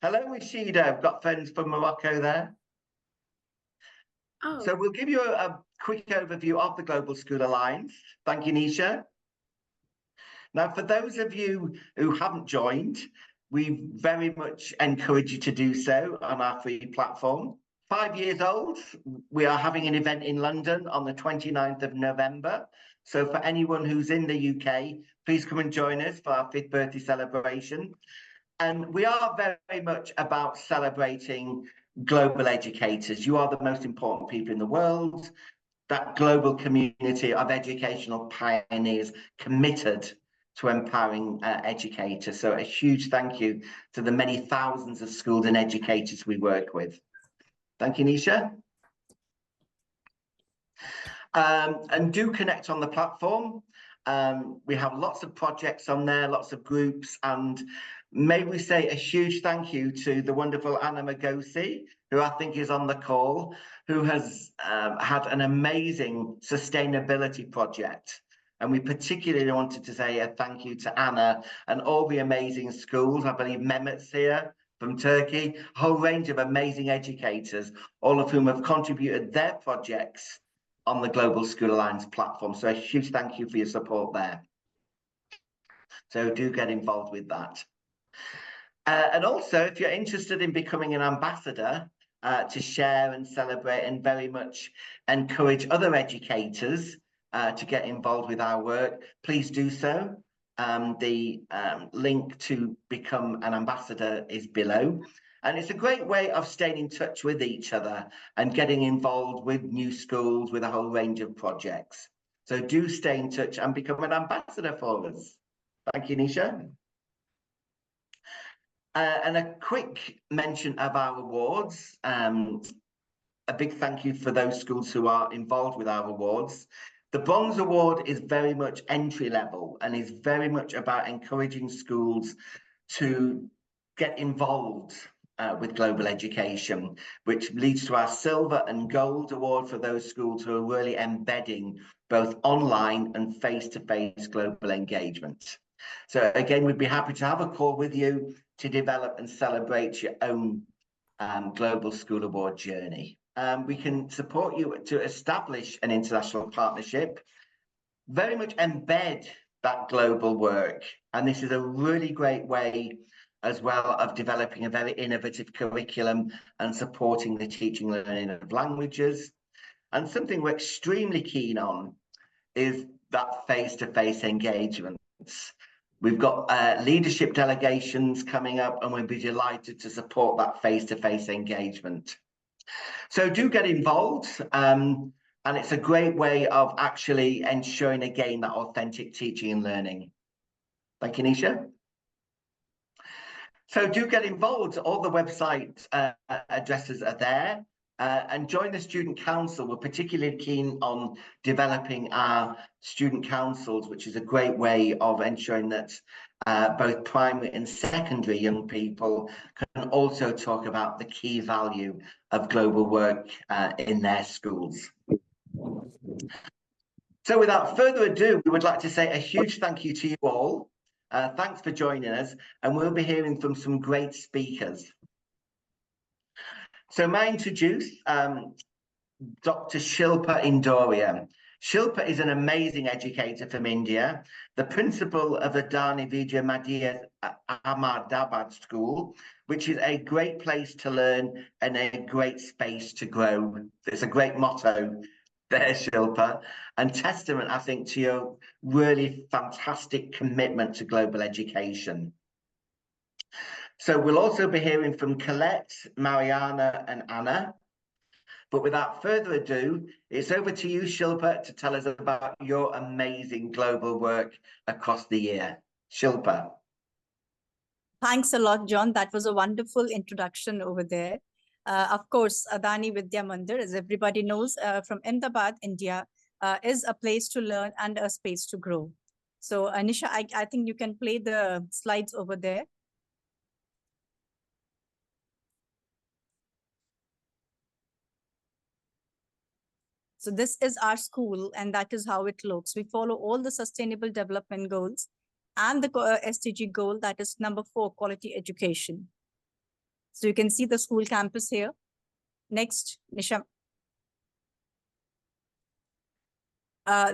Hello, Rashida. I've got friends from Morocco there. Oh, So we'll give you a quick overview of the Global School Alliance. Thank you, Nisha. Now, for those of you who haven't joined, we very much encourage you to do so on our free platform. 5 years old, we are having an event in London on the 29th of November. So for anyone who's in the UK, please come and join us for our 5th birthday celebration. And we are very much about celebrating global educators. You are the most important people in the world, that global community of educational pioneers committed to empowering educators. So a huge thank you to the many thousands of schools and educators we work with. Thank you, Nisha. And do connect on the platform. We have lots of projects on there, lots of groups, and may we say a huge thank you to the wonderful Anna Magosi, who I think is on the call, who has had an amazing sustainability project. And we particularly wanted to say a thank you to Anna and all the amazing schools. I believe Mehmet's here from Turkey, a whole range of amazing educators, all of whom have contributed their projects on the Global School Alliance platform. So a huge thank you for your support there. So do get involved with that. And also, if you're interested in becoming an ambassador to share and celebrate and very much encourage other educators to get involved with our work, please do so. The link to become an ambassador is below. And it's a great way of staying in touch with each other and getting involved with new schools, with a whole range of projects. So do stay in touch and become an ambassador for us. Thank you, Nisha. And a quick mention of our awards. A big thank you for those schools who are involved with our awards. The Bronze Award is very much entry level and is very much about encouraging schools to get involved with global education, which leads to our Silver and Gold Award for those schools who are really embedding both online and face-to-face global engagement. So again, we'd be happy to have a call with you to develop and celebrate your own Global School Award journey. We can support you to establish an international partnership, very much embed that global work. And this is a really great way as well of developing a very innovative curriculum and supporting the teaching and learning of languages. And something we're extremely keen on is that face-to-face engagements. We've got leadership delegations coming up, and we'll be delighted to support that face-to-face engagement. So do get involved, and it's a great way of actually ensuring, again, that authentic teaching and learning. Thank you, Nisha. So do get involved. All the website addresses are there. And join the Student Council. We're particularly keen on developing our student councils, which is a great way of ensuring that both primary and secondary young people can also talk about the key value of global work in their schools. So without further ado, we would like to say a huge thank you to you all. Thanks for joining us, and we'll be hearing from some great speakers. So may I introduce Dr. Shilpa Indoria. Shilpa is an amazing educator from India, the principal of the Dani Vidya Madhya Ahmedabad School, which is a great place to learn and a great space to grow. It's a great motto there, Shilpa, and testament, I think, to your really fantastic commitment to global education. So we'll also be hearing from Colette, Mariana, and Anna. But without further ado, it's over to you, Shilpa, to tell us about your amazing global work across the year. Shilpa. Thanks a lot, John. That was a wonderful introduction over there. Of course, Adani Vidya Mandir, as everybody knows, from Ahmedabad, India, is a place to learn and a space to grow. So, Anisha, I think you can play the slides over there. So this is our school, and that is how it looks. We follow all the sustainable development goals and the SDG goal, that is number 4, quality education. So you can see the school campus here. Next, Nisha.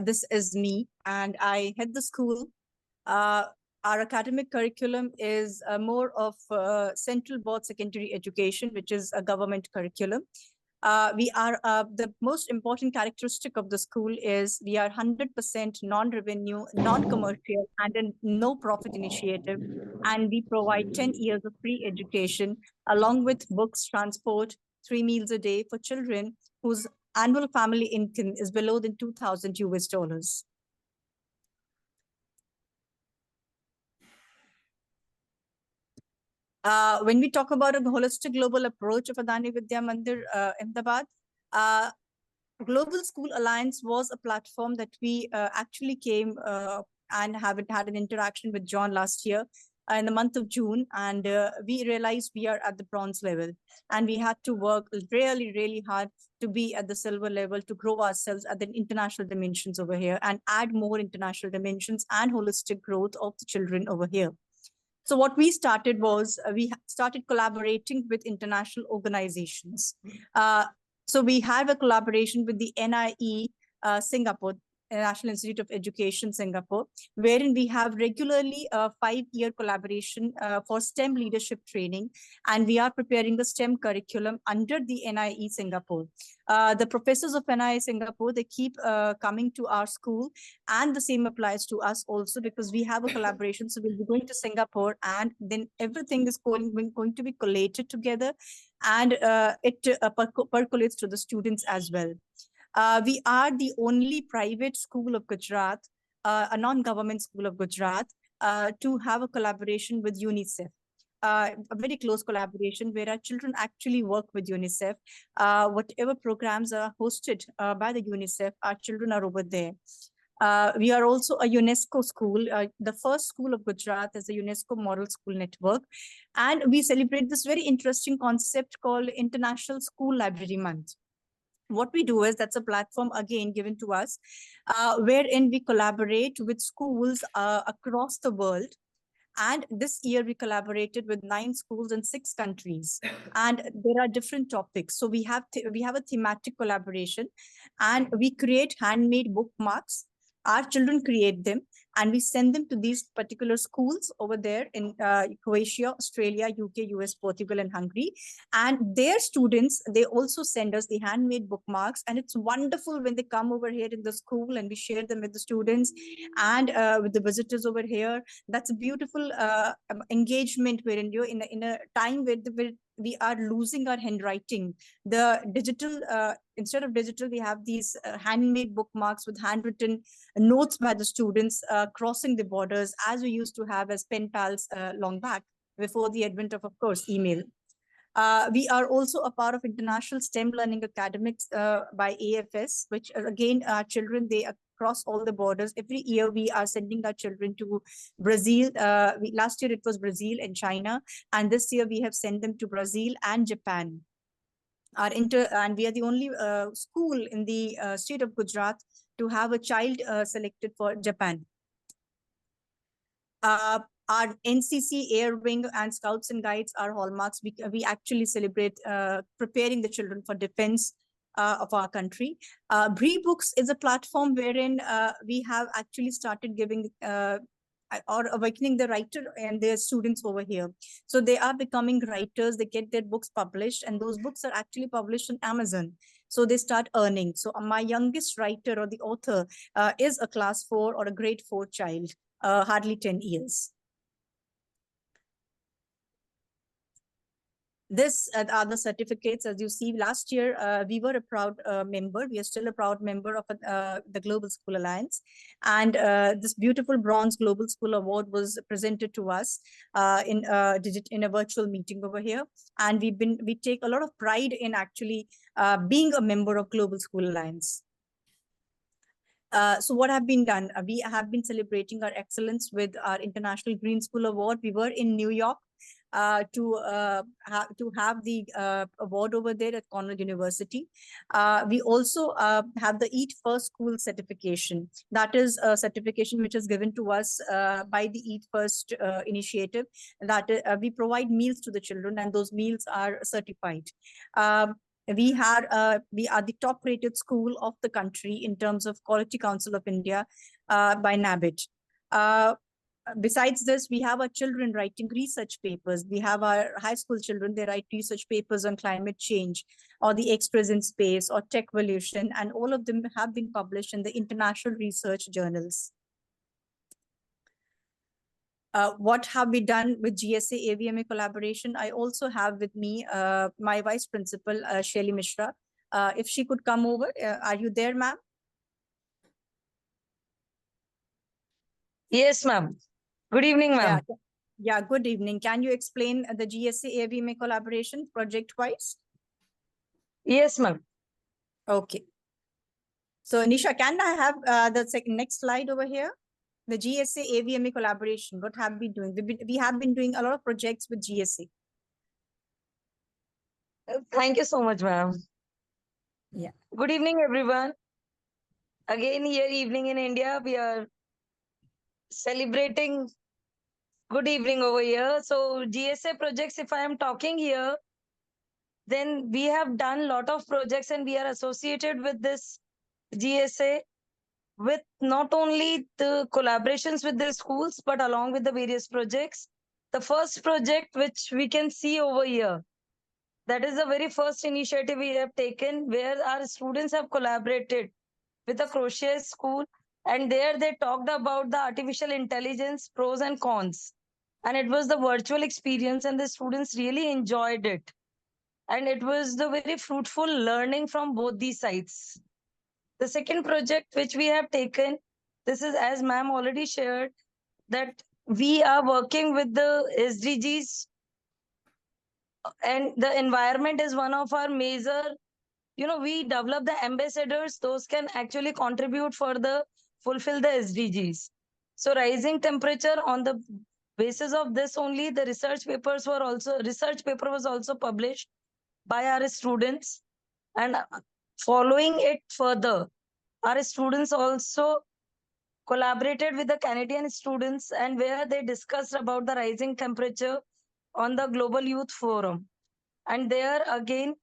This is me, and I head the school. Our academic curriculum is more of Central Board Secondary Education, which is a government curriculum. We are the most important characteristic of the school is we are 100% non-revenue, non-commercial, and a no-profit initiative. And we provide 10 years of free education along with books, transport, 3 meals a day for children whose annual family income is below than $2,000. When we talk about a holistic global approach of Adani Vidya Mandir Ahmedabad, Global School Alliance was a platform that we actually came and had an interaction with John last year in the month of June. And we realized we are at the bronze level. And we had to work really, really hard to be at the silver level, to grow ourselves at the international dimensions over here and add more international dimensions and holistic growth of the children over here. So what we started was we started collaborating with international organizations. So we have a collaboration with the NIE Singapore, National Institute of Education Singapore, wherein we have regularly a 5-year collaboration for STEM leadership training, and we are preparing the STEM curriculum under the NIE Singapore. The professors of NIE Singapore, they keep coming to our school, and the same applies to us also because we have a collaboration. So we'll be going to Singapore, and then everything is going to be collated together, and it percolates to the students as well. We are the only private school of Gujarat, a non-government school of Gujarat, to have a collaboration with UNICEF. A very close collaboration where our children actually work with UNICEF. Whatever programs are hosted by the UNICEF, our children are over there. We are also a UNESCO school. The first school of Gujarat is a UNESCO Model School Network. And we celebrate this very interesting concept called International School Library Month. What we do is that's a platform again given to us, wherein we collaborate with schools across the world. And this year we collaborated with 9 schools in 6 countries, and there are different topics. So we have a thematic collaboration, and we create handmade bookmarks. Our children create them, and we send them to these particular schools over there in Croatia, Australia, UK, US, Portugal, and Hungary. And their students, they also send us the handmade bookmarks. And it's wonderful when they come over here in the school and we share them with the students and with the visitors over here. That's a beautiful engagement wherein you're in a time where we are losing our handwriting. The digital, instead of digital, we have these handmade bookmarks with handwritten notes by the students crossing the borders, as we used to have as pen pals long back before the advent of course, email. We are also a part of International STEM Learning Academics by AFS, which again, our children, they across all the borders. Every year we are sending our children to Brazil. Last year it was Brazil and China, and this year we have sent them to Brazil and Japan. And we are the only school in the state of Gujarat to have a child selected for Japan. Our NCC, Air Wing, and Scouts and Guides are hallmarks. We actually celebrate preparing the children for defense of our country. Books is a platform wherein we have actually started giving or awakening the writer and their students over here. So they are becoming writers, they get their books published, and those books are actually published on Amazon. So they start earning. So my youngest writer or the author is a class 4 or a grade 4 child, hardly 10 years. This are the certificates. As you see, last year, we were a proud member. We are still a proud member of the Global School Alliance. And this beautiful Bronze Global School Award was presented to us in a virtual meeting over here. And we take a lot of pride in actually being a member of Global School Alliance. So what have been done? We have been celebrating our excellence with our International Green School Award. We were in New York to have the award over there at Cornell University. We also have the Eat First School certification. That is a certification which is given to us by the Eat First initiative. That we provide meals to the children, and those meals are certified. We are the top rated school of the country in terms of Quality Council of India by NABID. Besides this, we have our children writing research papers. We have our high school children, they write research papers on climate change or the express in space or techvolution, and all of them have been published in the international research journals. What have we done with GSA AVMA collaboration? I also have with me my Vice Principal, Shaili Mishra. If she could come over. Are you there, ma'am? Yes, ma'am. Good evening, ma'am. Yeah, good evening. Can you explain the GSA AVMA collaboration project-wise? Yes, ma'am. Okay. So, Nisha, can I have the next slide over here? The GSA AVMA collaboration, what have we been doing? We have been doing a lot of projects with GSA. Thank you so much, ma'am. Yeah. Good evening, everyone. Again, here evening in India, we are celebrating good evening over here. So GSA projects, if I am talking here, then we have done a lot of projects and we are associated with this GSA with not only the collaborations with the schools, but along with the various projects. The first project which we can see over here, that is the very first initiative we have taken where our students have collaborated with a crochet school, and there they talked about the artificial intelligence pros and cons, and it was the virtual experience and the students really enjoyed it, and it was the very fruitful learning from both these sides. The second project which we have taken, this is as ma'am already shared, that we are working with the SDGs, and the environment is one of our major, we develop the ambassadors, those can actually contribute for the fulfill the SDGs. So rising temperature, on the basis of this only, the research paper was also published by our students, and following it further, our students also collaborated with the Canadian students, and where they discussed about the rising temperature on the Global Youth Forum. And there again,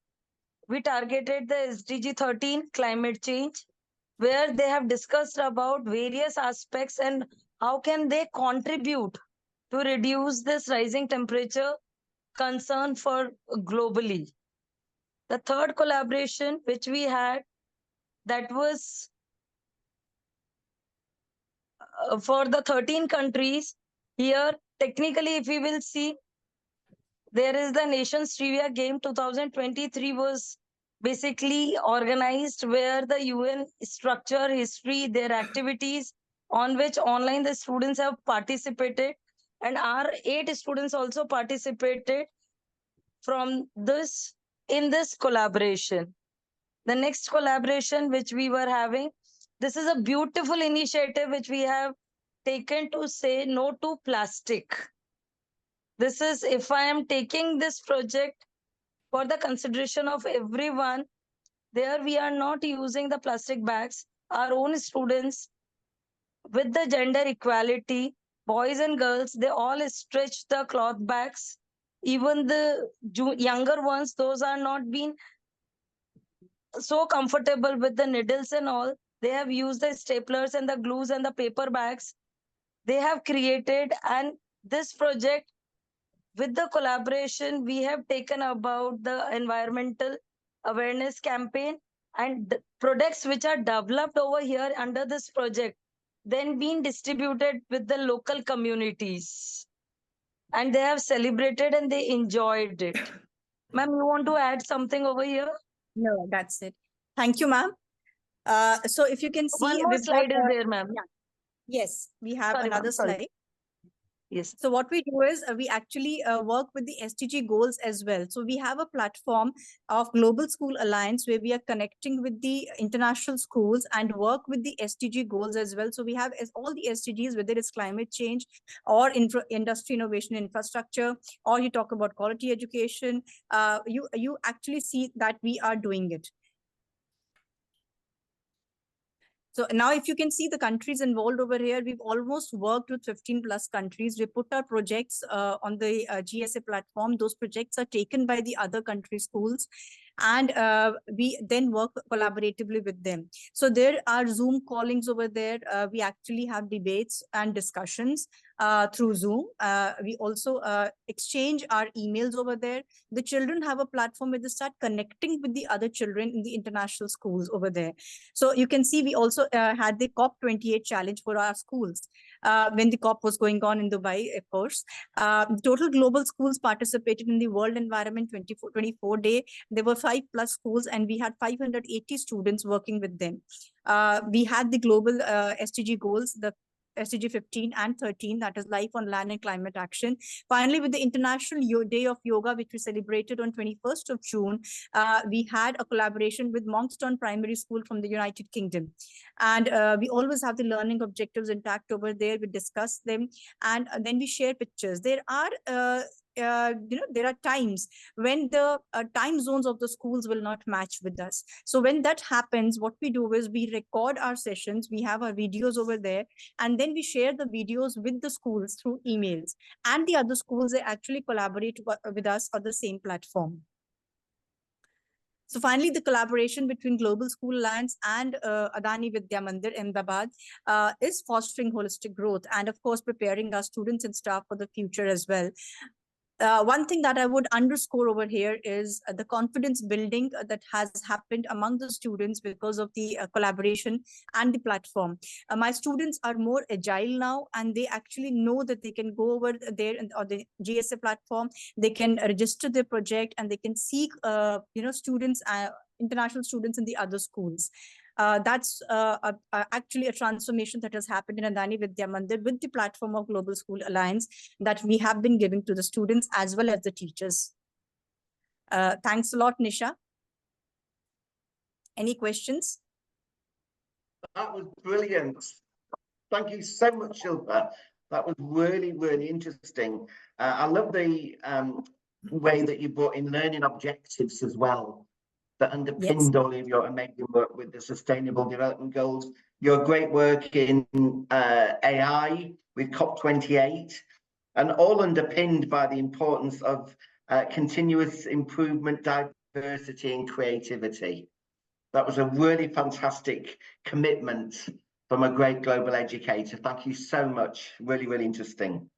we targeted the SDG 13, climate change, where they have discussed about various aspects and how can they contribute to reduce this rising temperature concern for globally. The third collaboration which we had, that was for the 13 countries. Here, technically, if we will see, there is the Nations Trivia Game 2023 was basically organized, where the UN structure, history, their activities, on which online the students have participated, and our 8 students also participated from this in this collaboration. The next collaboration which we were having, this is a beautiful initiative which we have taken to say no to plastic. This is, if I am taking this project for the consideration of everyone, there we are not using the plastic bags. Our own students, with the gender equality, boys and girls, they all stretch the cloth bags. Even the younger ones, those are not been so comfortable with the needles and all. They have used the staplers and the glues and the paper bags they have created. And this project, with the collaboration, we have taken about the environmental awareness campaign, and the products which are developed over here under this project, then being distributed with the local communities. And they have celebrated and they enjoyed it. Ma'am, you want to add something over here? No, that's it. Thank you, ma'am. So if you can see, one more slide is there, ma'am. Yeah. Yes, we have Sorry, another slide. Yes. So what we do is we actually work with the SDG goals as well. So we have a platform of Global School Alliance where we are connecting with the international schools and work with the SDG goals as well. So we have all the SDGs, whether it's climate change or industry innovation infrastructure, or you talk about quality education, you actually see that we are doing it. So now if you can see the countries involved over here, we've almost worked with 15 plus countries. We put our projects on the GSA platform. Those projects are taken by the other country schools, and we then work collaboratively with them. So there are Zoom callings over there. We actually have debates and discussions through Zoom. We also exchange our emails over there. The children have a platform where they start connecting with the other children in the international schools over there. So you can see we also had the COP28 challenge for our schools when the COP was going on in Dubai, of course. Total global schools participated in the World Environment 24 Day. There were 5+ schools, and we had 580 students working with them. We had the global SDG goals, the SDG 15 and 13, that is life on land and climate action. Finally, with the International Day of Yoga, which we celebrated on 21st of June, we had a collaboration with Monkstown Primary School from the United Kingdom. And we always have the learning objectives intact over there. We discuss them, and then we share pictures. There are there are times when the time zones of the schools will not match with us. So when that happens, what we do is we record our sessions, we have our videos over there, and then we share the videos with the schools through emails. And the other schools, they actually collaborate with us on the same platform. So finally, the collaboration between Global School Alliance and Adani Vidya Mandir Ahmedabad is fostering holistic growth and, of course, preparing our students and staff for the future as well. One thing that I would underscore over here is the confidence building that has happened among the students because of the collaboration and the platform. My students are more agile now, and they actually know that they can go over there on the GSA platform. They can register their project, and they can seek, students, international students in the other schools. That's actually a transformation that has happened in Adani Vidya Mandir with the platform of Global School Alliance that we have been giving to the students as well as the teachers. Thanks a lot, Nisha. Any questions? That was brilliant. Thank you so much, Shilpa. That was really, really interesting. I love the way that you brought in learning objectives as well, that underpinned all of your amazing work with the Sustainable Development Goals, your great work in AI with COP28, and all underpinned by the importance of continuous improvement, diversity, and creativity. That was a really fantastic commitment from a great global educator. Thank you so much. Really, really interesting.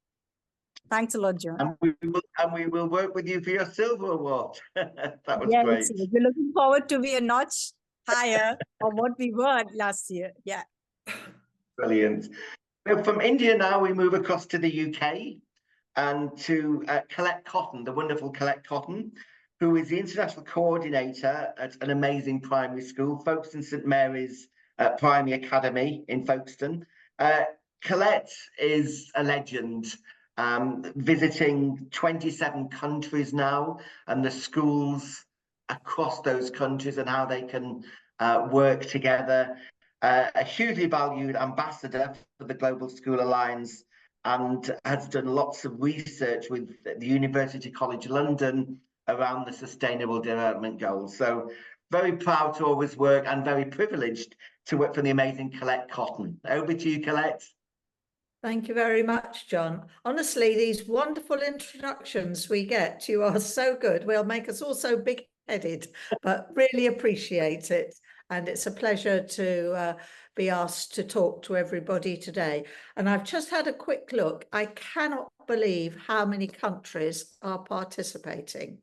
Thanks a lot, John. And we will work with you for your silver award. That was great. We're looking forward to be a notch higher on what we were last year. Yeah. Brilliant. From India now, we move across to the UK and to Colette Cotton, the wonderful Colette Cotton, who is the international coordinator at an amazing primary school, Folkestone St Mary's Primary Academy in Folkestone. Colette is a legend, visiting 27 countries now, and the schools across those countries and how they can work together. A hugely valued ambassador for the Global School Alliance, and has done lots of research with the University College London around the Sustainable Development Goals. So very proud to always work and very privileged to work for the amazing Colette Cotton. Over to you, Colette. Thank you very much, John. Honestly, these wonderful introductions we get, you are so good. Will make us all so big-headed, but really appreciate it. And it's a pleasure to be asked to talk to everybody today. And I've just had a quick look. I cannot believe how many countries are participating.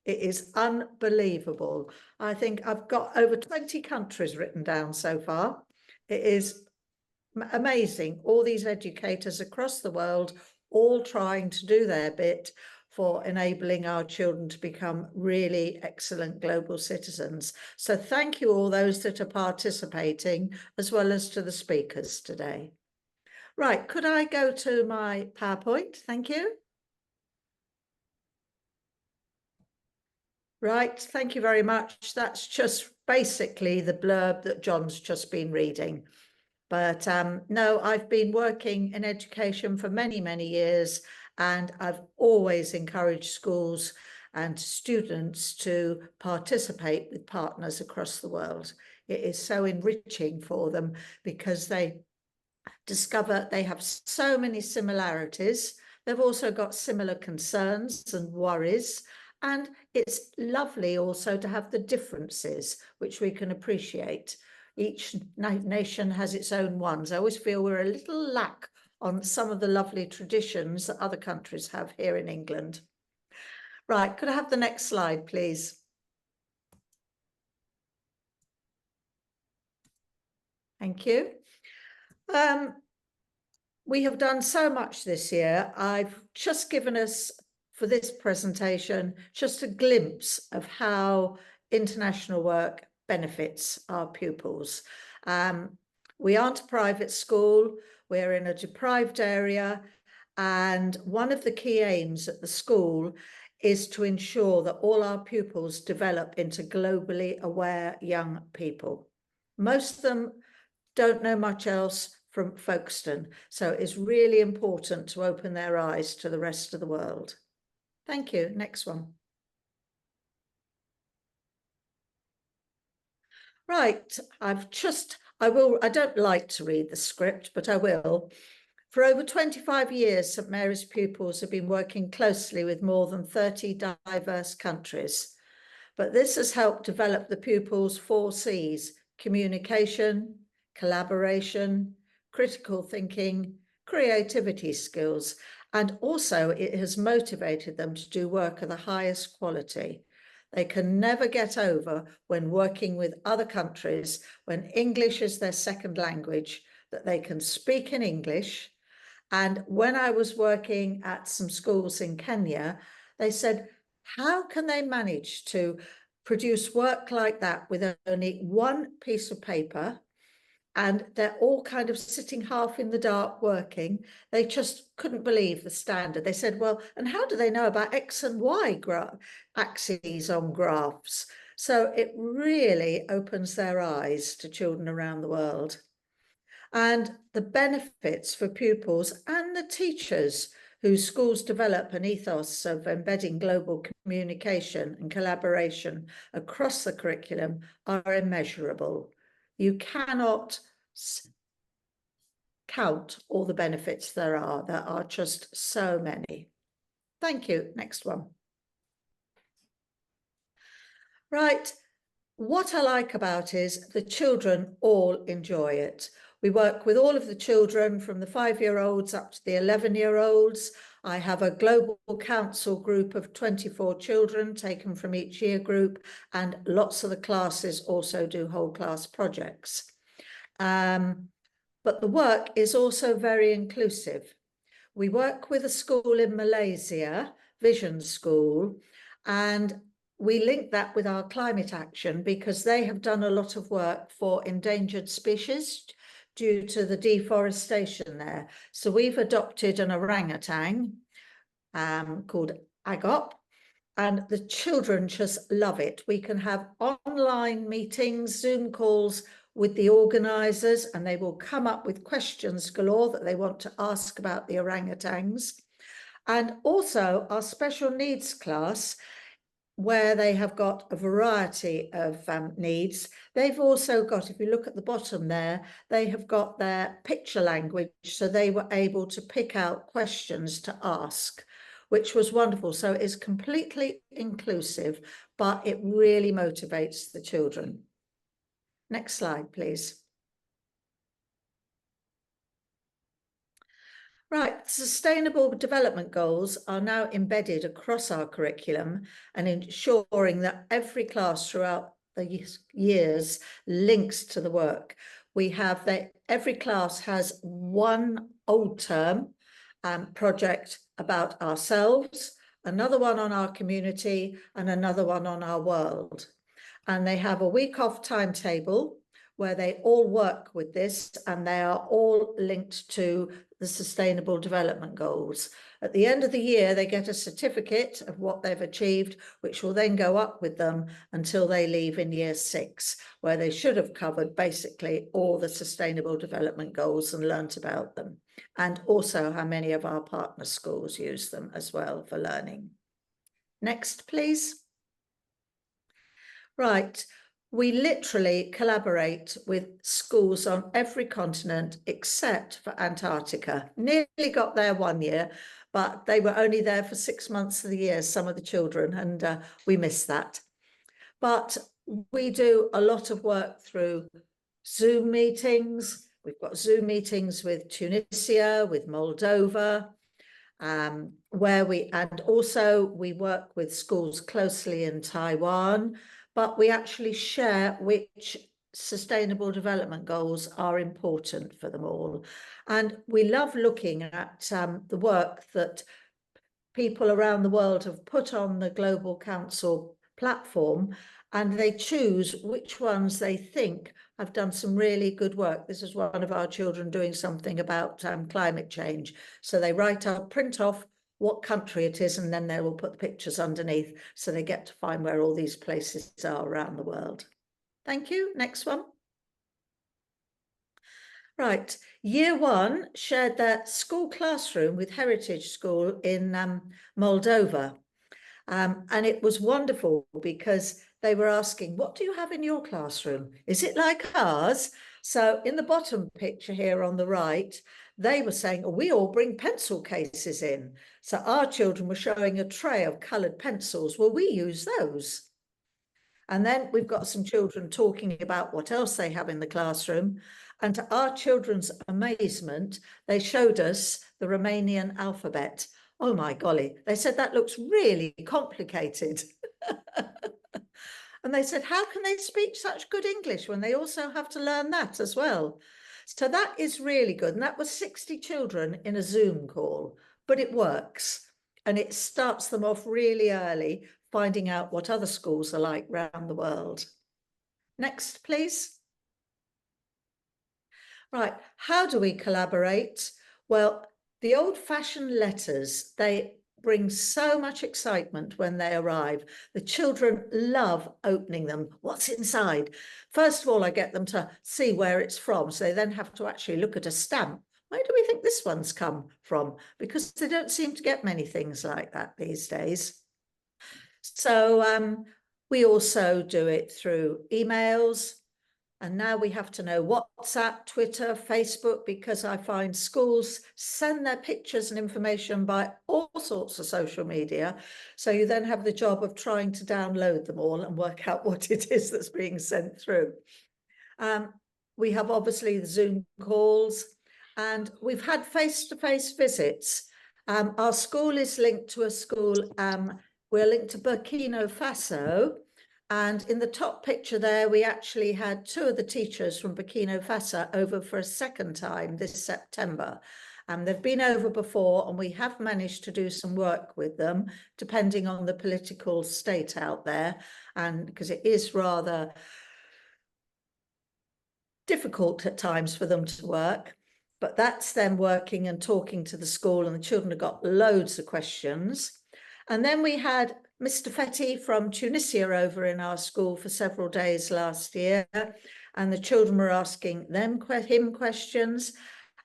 It is unbelievable. I think I've got over 20 countries written down so far. It is amazing. All these educators across the world, all trying to do their bit for enabling our children to become really excellent global citizens. So thank you all those that are participating, as well as to the speakers today. Right, could I go to my PowerPoint? Thank you. Right, thank you very much. That's just basically the blurb that John's just been reading. But no, I've been working in education for many, many years, and I've always encouraged schools and students to participate with partners across the world. It is so enriching for them because they discover they have so many similarities. They've also got similar concerns and worries. And it's lovely also to have the differences, which we can appreciate. Each nation has its own ones. I always feel we're a little lack on some of the lovely traditions that other countries have here in England. Right, could I have the next slide, please? Thank you. We have done so much this year. I've just given us, for this presentation, just a glimpse of how international work benefits our pupils. We aren't a private school, we're in a deprived area, and one of the key aims at the school is to ensure that all our pupils develop into globally aware young people. Most of them don't know much else from Folkestone, so it's really important to open their eyes to the rest of the world. Thank you. Next one. Right, I don't like to read the script, but I will. For over 25 years, St Mary's pupils have been working closely with more than 30 diverse countries. But this has helped develop the pupils' 4 C's: communication, collaboration, critical thinking, creativity skills, and also it has motivated them to do work of the highest quality. They can never get over when working with other countries, when English is their second language, that they can speak in English. And when I was working at some schools in Kenya, they said, how can they manage to produce work like that with only one piece of paper? And they're all kind of sitting half in the dark working. They just couldn't believe the standard. They said, well, and how do they know about X and Y axes on graphs? So it really opens their eyes to children around the world. And the benefits for pupils and the teachers whose schools develop an ethos of embedding global communication and collaboration across the curriculum are immeasurable. You cannot count all the benefits there are. There are just so many. Thank you. Next one. Right. What I like about is the children all enjoy it. We work with all of the children from the 5-year-olds up to the 11-year-olds. I have a global council group of 24 children taken from each year group, and lots of the classes also do whole class projects. But the work is also very inclusive. We work with a school in Malaysia, Vision School, and we link that with our climate action because they have done a lot of work for endangered species due to the deforestation there. So we've adopted an orangutan called Agop, and the children just love it. We can have online meetings, Zoom calls with the organisers, and they will come up with questions galore that they want to ask about the orangutans. And also our special needs class, where they have got a variety of needs. They've also got, if you look at the bottom there, they have got their picture language, so they were able to pick out questions to ask, which was wonderful. So it's completely inclusive, but it really motivates the children. Next slide, please. Right, Sustainable Development Goals are now embedded across our curriculum and ensuring that every class throughout the years links to the work. We have that every class has one old term project about ourselves, another one on our community, and another one on our world. And they have a week off timetable where they all work with this, and they are all linked to the Sustainable Development Goals. At the end of the year, they get a certificate of what they've achieved, which will then go up with them until they leave in year 6, where they should have covered basically all the Sustainable Development Goals and learnt about them, and also how many of our partner schools use them as well for learning. Next, please. Right. We literally collaborate with schools on every continent except for Antarctica. Nearly got there one year, but they were only there for 6 months of the year, some of the children, and we missed that. But we do a lot of work through Zoom meetings. We've got Zoom meetings with Tunisia, with Moldova, and also we work with schools closely in Taiwan, but we actually share which Sustainable Development Goals are important for them all. And we love looking at the work that people around the world have put on the Global Council platform, and they choose which ones they think have done some really good work. This is one of our children doing something about climate change. So they print off what country it is, and then they will put the pictures underneath, so they get to find where all these places are around the world. Thank you. Next one. Right. Year 1 shared their school classroom with Heritage School in Moldova. And it was wonderful because they were asking, what do you have in your classroom? Is it like ours? So in the bottom picture here on the right, they were saying, oh, we all bring pencil cases in. So our children were showing a tray of coloured pencils. Well, we use those. And then we've got some children talking about what else they have in the classroom. And to our children's amazement, they showed us the Romanian alphabet. Oh my golly, they said that looks really complicated. And they said, how can they speak such good English when they also have to learn that as well? So that is really good. And that was 60 children in a Zoom call, but it works. And it starts them off really early, finding out what other schools are like around the world. Next, please. Right, how do we collaborate? Well, the old-fashioned letters, they bring so much excitement when they arrive. The children love opening them. What's inside? First of all, I get them to see where it's from, so they then have to actually look at a stamp. Where do we think this one's come from? Because they don't seem to get many things like that these days. So we also do it through emails. And now we have to know WhatsApp, Twitter, Facebook, because I find schools send their pictures and information by all sorts of social media. So you then have the job of trying to download them all and work out what it is that's being sent through. We have obviously the Zoom calls, and we've had face-to-face visits. Our school is linked to a school, we're linked to Burkina Faso. And in the top picture there, we actually had 2 of the teachers from Burkina Faso over for a second time this September. They've been over before, and we have managed to do some work with them, depending on the political state out there. And because it is rather difficult at times for them to work, but that's them working and talking to the school, and the children have got loads of questions. And then we had Mr. Fetty from Tunisia over in our school for several days last year, and the children were asking him questions.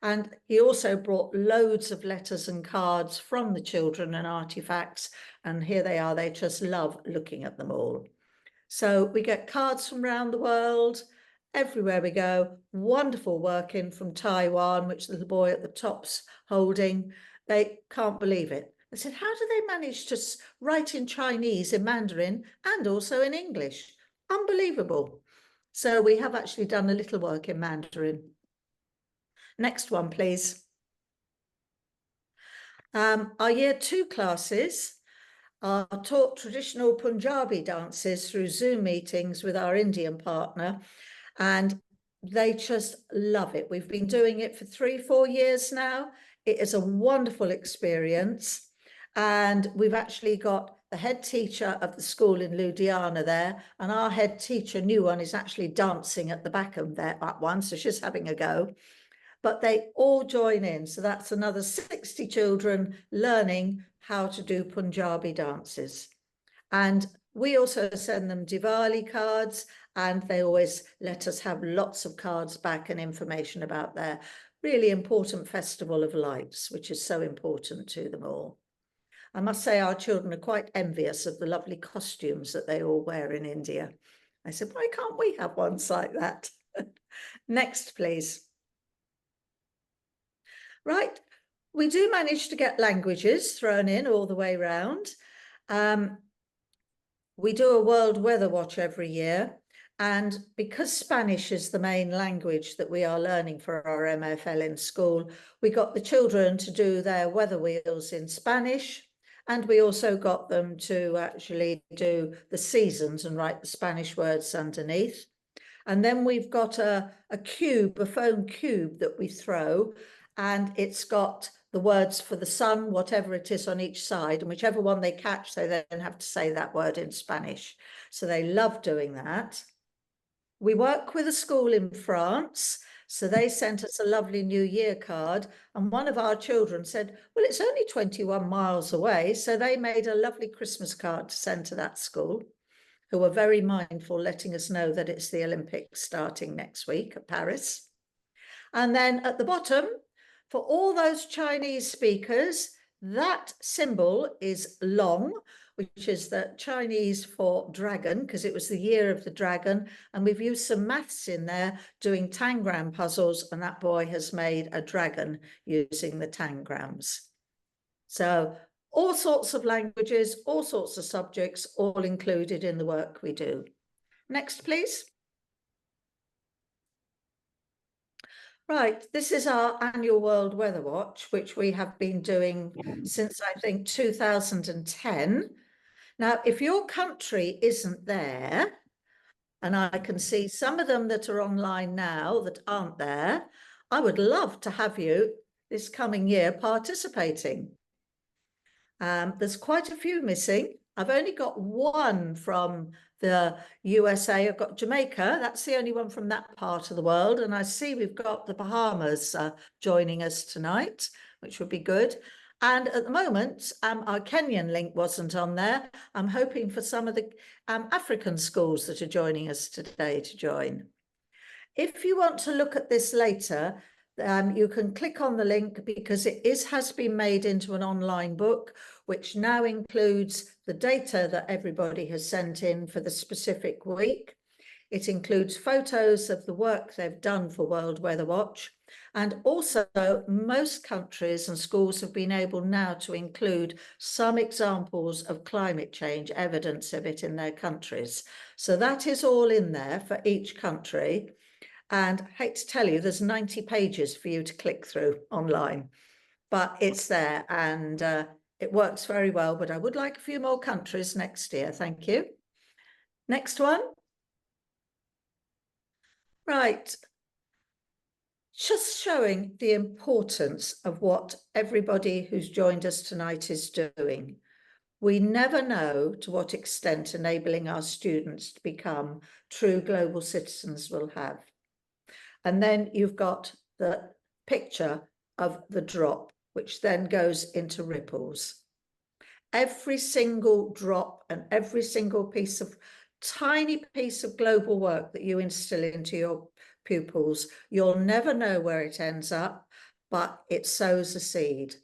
And he also brought loads of letters and cards from the children and artifacts, and here they are. They just love looking at them all. So we get cards from around the world, everywhere we go. Wonderful work in from Taiwan, which the boy at the top's holding. They can't believe it. I said, how do they manage to write in Chinese, in Mandarin, and also in English? Unbelievable. So we have actually done a little work in Mandarin. Next one, please. Our year 2 classes are taught traditional Punjabi dances through Zoom meetings with our Indian partner, and they just love it. We've been doing it for 3-4 years now. It is a wonderful experience. And we've actually got the head teacher of the school in Ludhiana there, and our head teacher, new one, is actually dancing at the back of that one, so she's having a go. but they all join in. So that's another 60 children learning how to do Punjabi dances. And we also send them Diwali cards, and they always let us have lots of cards back and information about their really important festival of lights, which is so important to them all. I must say our children are quite envious of the lovely costumes that they all wear in India. I said, why can't we have ones like that? Next, please. Right, we do manage to get languages thrown in all the way round. We do a World Weather Watch every year, and because Spanish is the main language that we are learning for our MFL in school, we got the children to do their weather wheels in Spanish, and we also got them to actually do the seasons and write the Spanish words underneath. And then we've got a cube, a foam cube that we throw, and it's got the words for the sun, whatever it is on each side, and whichever one they catch, they then have to say that word in Spanish. So they love doing that. We work with a school in France, so they sent us a lovely New Year card, and one of our children said, well, it's only 21 miles away, so they made a lovely Christmas card to send to that school, who were very mindful, letting us know that it's the Olympics starting next week at Paris. And then at the bottom, for all those Chinese speakers, that symbol is long, which is the Chinese for dragon, because it was the year of the dragon. And we've used some maths in there doing tangram puzzles, and that boy has made a dragon using the tangrams. So all sorts of languages, all sorts of subjects, all included in the work we do. Next, please. Right, this is our annual World Weather Watch, which we have been doing since, I think, 2010. Now, if your country isn't there, and I can see some of them that are online now that aren't there, I would love to have you this coming year participating. There's quite a few missing. I've only got one from the USA. I've got Jamaica. That's the only one from that part of the world. And I see we've got the Bahamas joining us tonight, which would be good. And at the moment, our Kenyan link wasn't on there. I'm hoping for some of the African schools that are joining us today to join. If you want to look at this later, you can click on the link, because it has been made into an online book, which now includes the data that everybody has sent in for the specific week. It includes photos of the work they've done for World Weather Watch. And also, most countries and schools have been able now to include some examples of climate change, evidence of it in their countries. So that is all in there for each country. And I hate to tell you, there's 90 pages for you to click through online, but it's there, and it works very well. But I would like a few more countries next year. Thank you. Next one. Right. Just showing the importance of what everybody who's joined us tonight is doing. We never know to what extent enabling our students to become true global citizens will have. And then you've got the picture of the drop, which then goes into ripples. Every single drop and every single tiny piece of global work that you instill into your pupils, you'll never know where it ends up, but it sows a seed.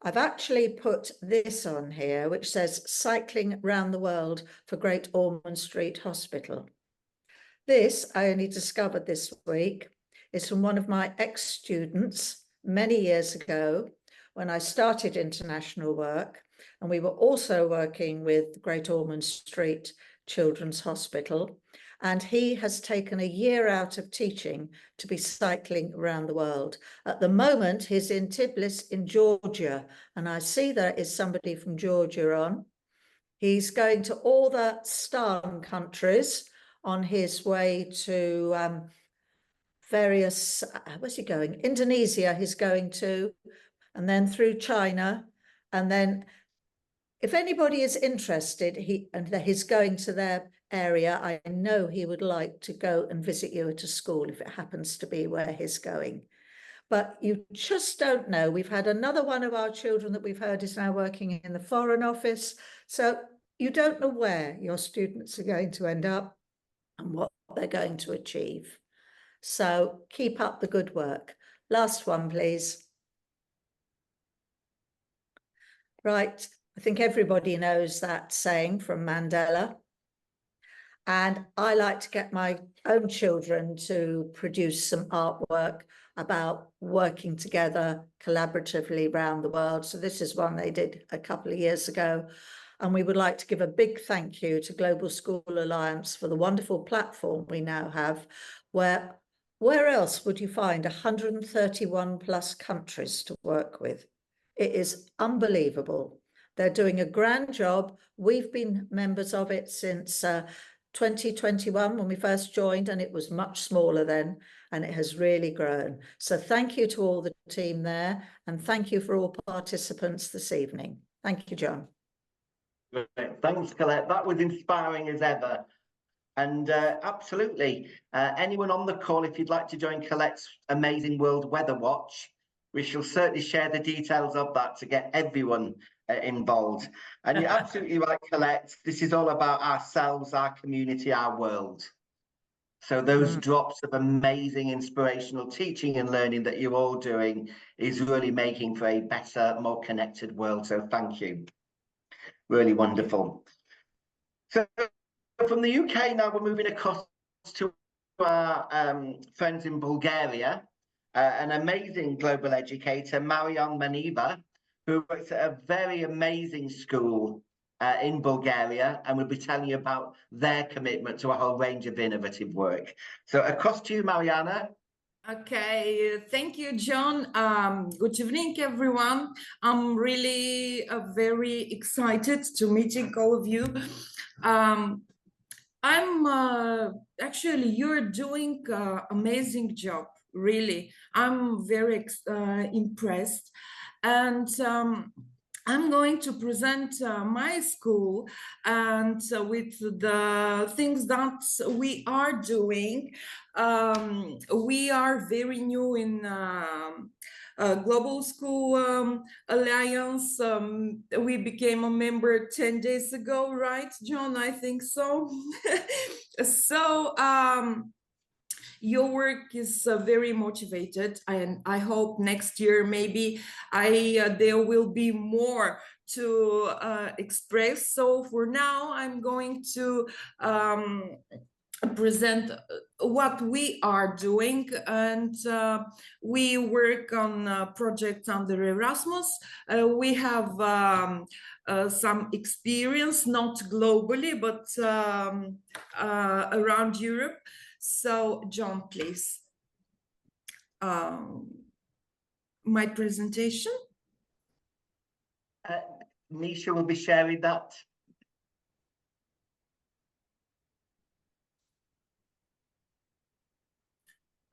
I've actually put this on here, which says cycling around the world for Great Ormond Street Hospital. This, I only discovered this week, is from one of my ex-students many years ago when I started international work, and we were also working with Great Ormond Street Children's Hospital, and he has taken a year out of teaching to be cycling around the world. At the moment, he's in Tbilisi in Georgia, and I see there is somebody from Georgia on. He's going to all the STAN countries on his way to various, where's he going? Indonesia he's going to, and then through China. And then if anybody is interested, he's going to their area, I know he would like to go and visit you at a school if it happens to be where he's going. but you just don't know. We've had another one of our children that we've heard is now working in the Foreign Office. So you don't know where your students are going to end up and what they're going to achieve. So keep up the good work. Last one, please. Right, I think everybody knows that saying from Mandela. And I like to get my own children to produce some artwork about working together collaboratively around the world. So this is one they did a couple of years ago. And we would like to give a big thank you to Global School Alliance for the wonderful platform we now have, where else would you find 131 plus countries to work with? It is unbelievable. They're doing a grand job. We've been members of it since 2021 when we first joined, and it was much smaller then, and it has really grown. So thank you to all the team there, and thank you for all participants this evening. Thank you, John. Thanks, Colette. That was inspiring as ever. And absolutely, anyone on the call, if you'd like to join Colette's Amazing World Weather Watch, we shall certainly share the details of that to get everyone involved. And you're absolutely right, Colette. This is all about ourselves, our community, our world. So those drops of amazing inspirational teaching and learning that you're all doing is really making for a better, more connected world. So thank you. Really wonderful. So from the UK now, we're moving across to our friends in Bulgaria. An amazing global educator, Marian Maniva, who works at a very amazing school in Bulgaria, and we'll be telling you about their commitment to a whole range of innovative work. So across to you, Mariana. Okay, thank you, John. Good evening, everyone. I'm really very excited to meeting all of you. Actually, you're doing amazing job, really. I'm very impressed. And I'm going to present my school and with the things that we are doing. We are very new in Global School Alliance. We became a member 10 days ago, right, John? I think so. So your work is very motivated, and I hope next year maybe there will be more to express. So for now, I'm going to present what we are doing, and we work on projects under Erasmus. We have some experience, not globally, but around Europe. So, John, please. My presentation. Nisha will be sharing that.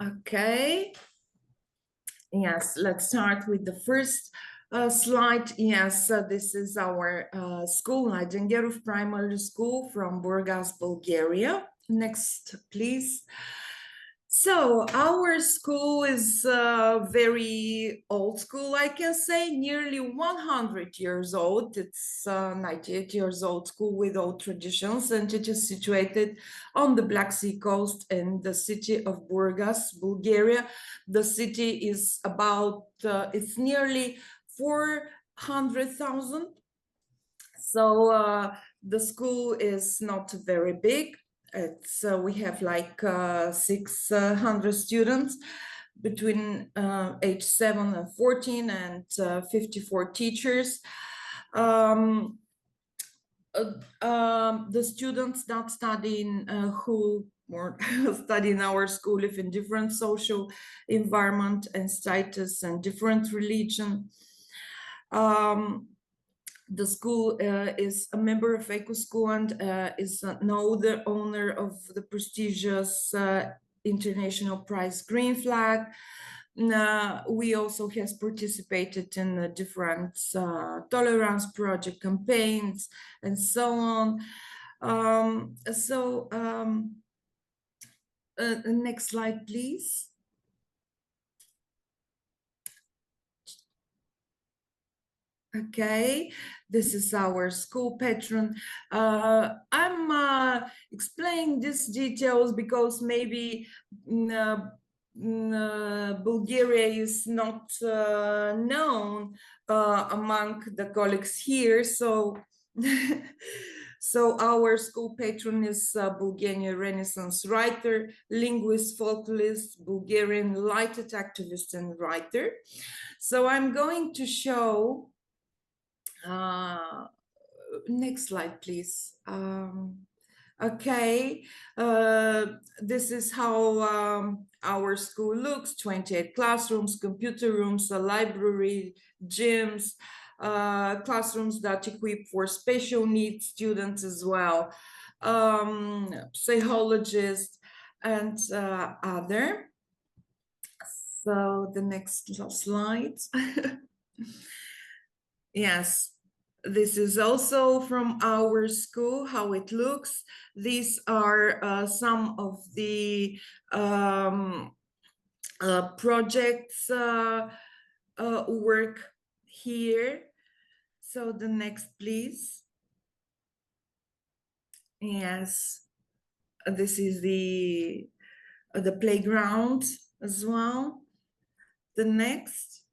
Okay. Yes, let's start with the first slide. Yes, this is our school, Nightingale Primary School from Burgas, Bulgaria. Next, please. So our school is very old school, I can say, nearly 100 years old. It's 98 years old school with old traditions, and it is situated on the Black Sea coast in the city of Burgas, Bulgaria. The city is about, it's nearly 400,000. So the school is not very big. It's we have like 600 students between age 7 and 14, and 54 teachers. The students that study in who study in our school live in different social environment and status and different religion. The school is a member of EcoSchool and is now the owner of the prestigious International Prize Green Flag. We also has participated in different tolerance project campaigns and so on. Next slide, please. Okay, this is our school patron. I'm explaining these details because maybe Bulgaria is not known among the colleagues here. So, so our school patron is Bulgarian Renaissance writer, linguist, folklorist, Bulgarian lighted activist and writer. So I'm going to show next slide, please. Okay, this is how our school looks: 28 classrooms, computer rooms, a library, gyms, classrooms that equip for special needs students as well, psychologists, and other. So the next slide. Yes, this is also from our school, how it looks. These are some of the projects work here. So the next, please. Yes, this is the playground as well. The next.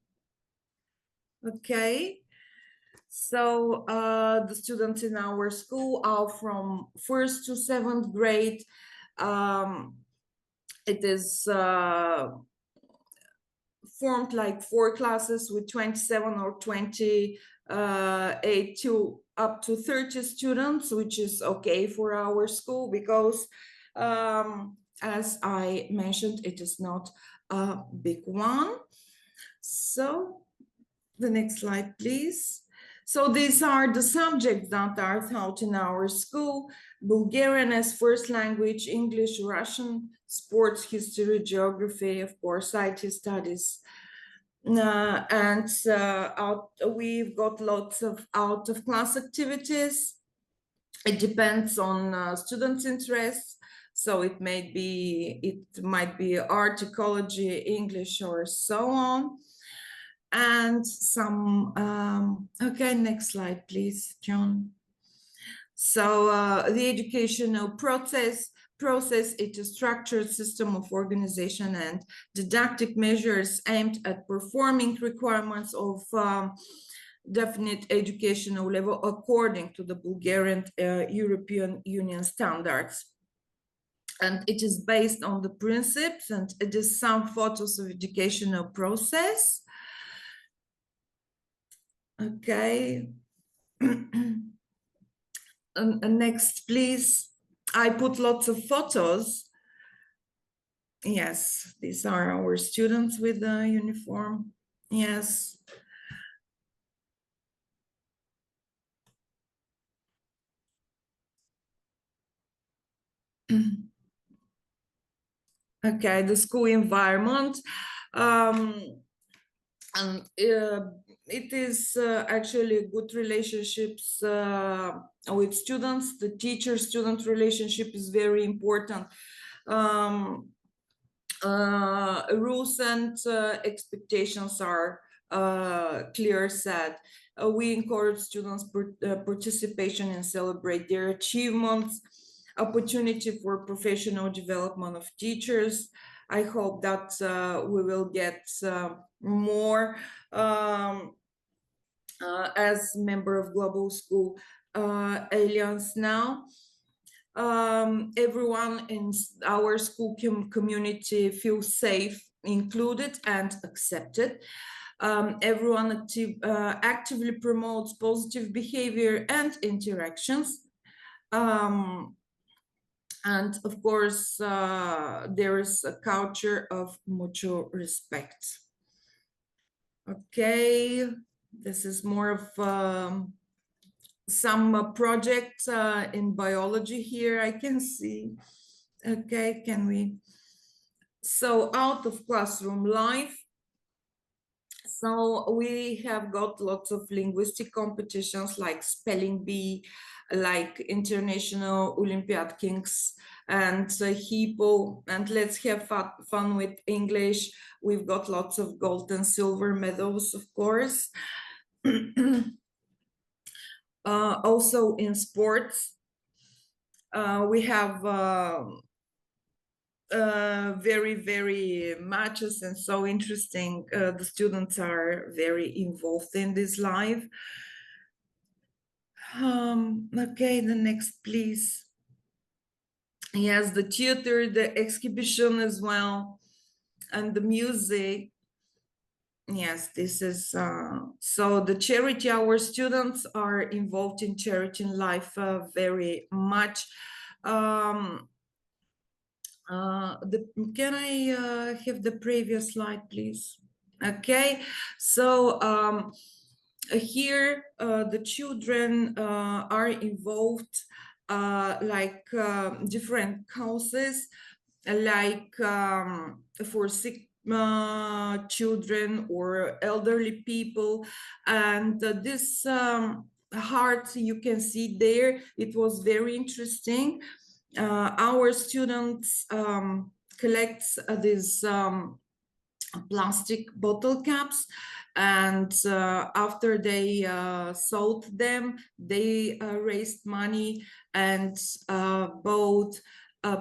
Okay. So the students in our school are from 1st to 7th grade. It is formed like 4 classes with 27 or 28 to up to 30 students, which is okay for our school because as I mentioned, it is not a big one. So the next slide, please. So these are the subjects that are taught in our school: Bulgarian as first language, English, Russian, sports, history, geography, of course, IT studies. And we've got lots of out-of-class activities. It depends on students' interests. So it might be art, ecology, English, or so on. And some, okay, next slide, please, John. So the educational process, it is a structured system of organization and didactic measures aimed at performing requirements of definite educational level according to the Bulgarian European Union standards. And it is based on the principes, and it is some photos of educational process. Okay. Next, please. I put lots of photos. Yes, these are our students with the uniform. Yes. Okay, the school environment. And it is actually good relationships with students. The teacher-student relationship is very important. Rules and expectations are clear set. We encourage students' participation and celebrate their achievements, opportunity for professional development of teachers. I hope that we will get more as member of Global School Alliance now. Everyone in our school community feels safe, included, and accepted. Everyone actively promotes positive behavior and interactions. And of course, there is a culture of mutual respect. Okay, this is more of some projects in biology here I can see. Okay, can we? So out of classroom life. So we have got lots of linguistic competitions like Spelling Bee, like International Olympiad Kings and Hippo, and let's have fun with English. We've got lots of gold and silver medals, of course. Also in sports, we have very matches and so interesting. The students are very involved in this life. Okay, the next, please. Yes, the theater, the exhibition as well, and the music. Yes, this is so the charity. Our students are involved in charity in life very much. Can I have the previous slide, please? Okay, so here the children are involved like different causes, like for sick children or elderly people, and this heart you can see there, it was very interesting. Our students collect these plastic bottle caps, and after they sold them, they raised money and bought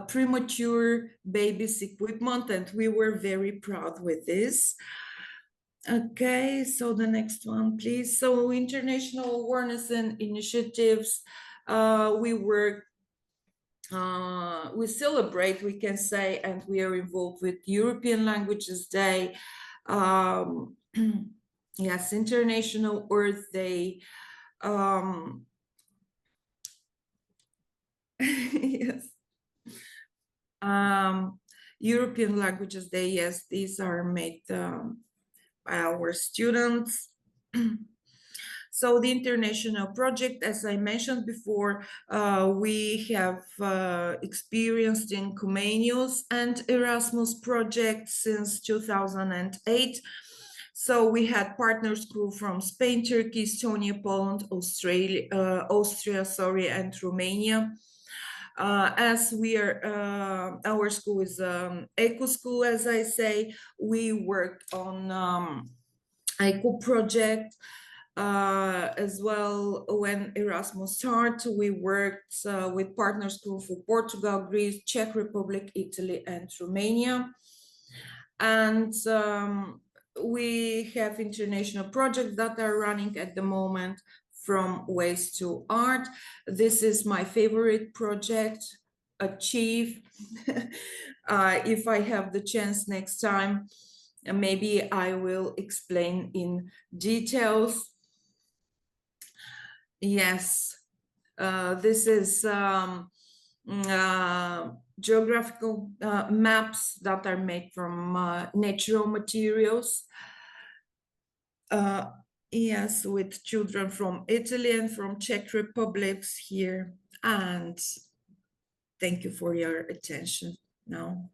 premature babies equipment, and we were very proud with this. Okay, so the next one, please. So international awareness and initiatives. We work, we celebrate, we can say, and we are involved with European Languages Day. Yes, International Earth Day. Yes. European Languages Day, yes, these are made by our students. So the international project, as I mentioned before, we have experienced in Comenius and Erasmus projects since 2008. So we had partners crew from Spain, Turkey, Estonia, Poland, Austria, sorry, and Romania. As we are, our school is eco school, as I say, we worked on eco project. As well, when Erasmus started, we worked with partners for Portugal, Greece, Czech Republic, Italy, and Romania. And we have international projects that are running at the moment, from waste to art. This is my favorite project, Achieve. If I have the chance next time, maybe I will explain in details. Yes, this is geographical maps that are made from natural materials. Yes, with children from Italy and from Czech Republics here. And thank you for your attention now.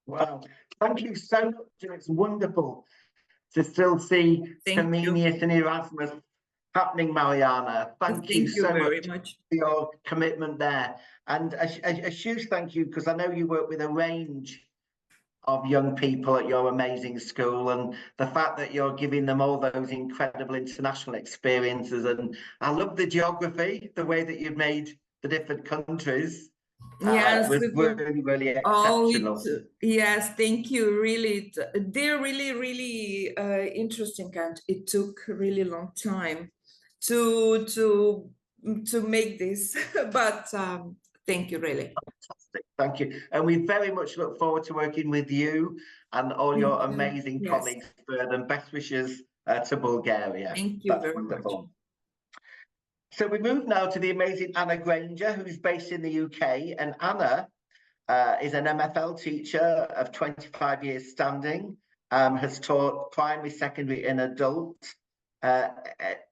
Wow, thank you so much. It's wonderful to still see Comenius and Erasmus happening, Mariana. Thank you so much for your commitment there. And a huge thank you, because I know you work with a range of young people at your amazing school, and the fact that you're giving them all those incredible international experiences. And I love the geography, the way that you've made the different countries. Yes, was really exceptional. Yes, thank you. Really, they're really interesting, and it took a really long time to make this, but thank you, really. Fantastic, thank you. And we very much look forward to working with you and all your amazing colleagues, and best wishes to Bulgaria. Thank you very much. So we move now to the amazing Anna Granger, who's based in the UK. And Anna is an MFL teacher of 25 years standing, has taught primary, secondary and adult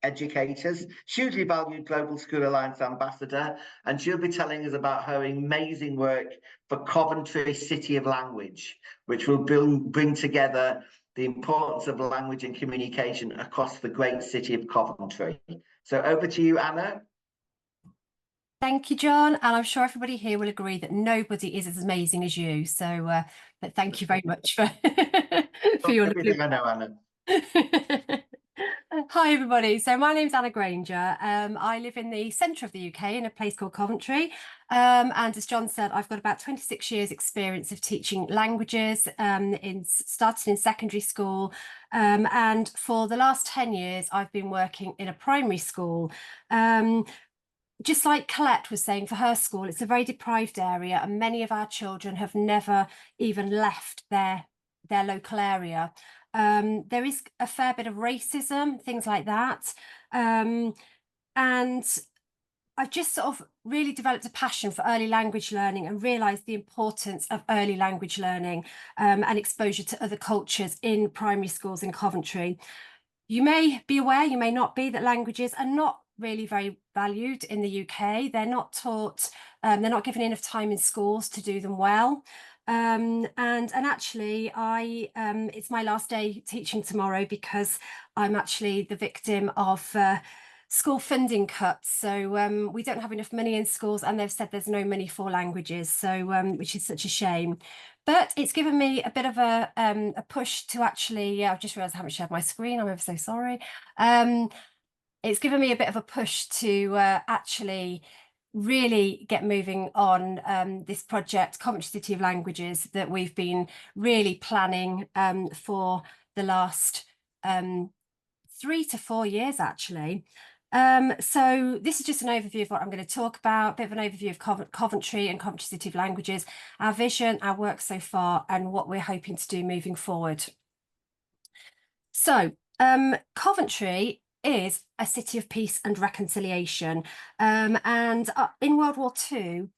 educators, hugely valued Global School Alliance ambassador, and she'll be telling us about her amazing work for Coventry City of Language, which will bring together the importance of language and communication across the great city of Coventry. So over to you, Anna. Thank you, John, and I'm sure everybody here will agree that nobody is as amazing as you. So, but thank you very much for your. Everything I know, Anna. Hi everybody, so my name's Anna Granger. I live in the centre of the UK in a place called Coventry, and as John said, I've got about 26 years experience of teaching languages, starting in secondary school, and for the last 10 years I've been working in a primary school. Just like Colette was saying, for her school, it's a very deprived area, and many of our children have never even left their local area. There is a fair bit of racism, things like that. And I've just sort of really developed a passion for early language learning and realised the importance of early language learning and exposure to other cultures in primary schools in Coventry. You may be aware, you may not be, that languages are not really very valued in the UK. They're not taught, they're not given enough time in schools to do them well. And actually, it's my last day teaching tomorrow because I'm actually the victim of school funding cuts. So we don't have enough money in schools, and they've said there's no money for languages, so which is such a shame. But it's given me a bit of a push to actually, I've just realised I haven't shared my screen, I'm ever so sorry. It's given me a bit of a push to actually really get moving on this project, Coventry City of Languages, that we've been really planning for the last 3 to 4 years, actually. So this is just an overview of what I'm going to talk about, a bit of an overview of Coventry and Coventry City of Languages, our vision, our work so far, and what we're hoping to do moving forward. So Coventry is a city of peace and reconciliation. And in World War II,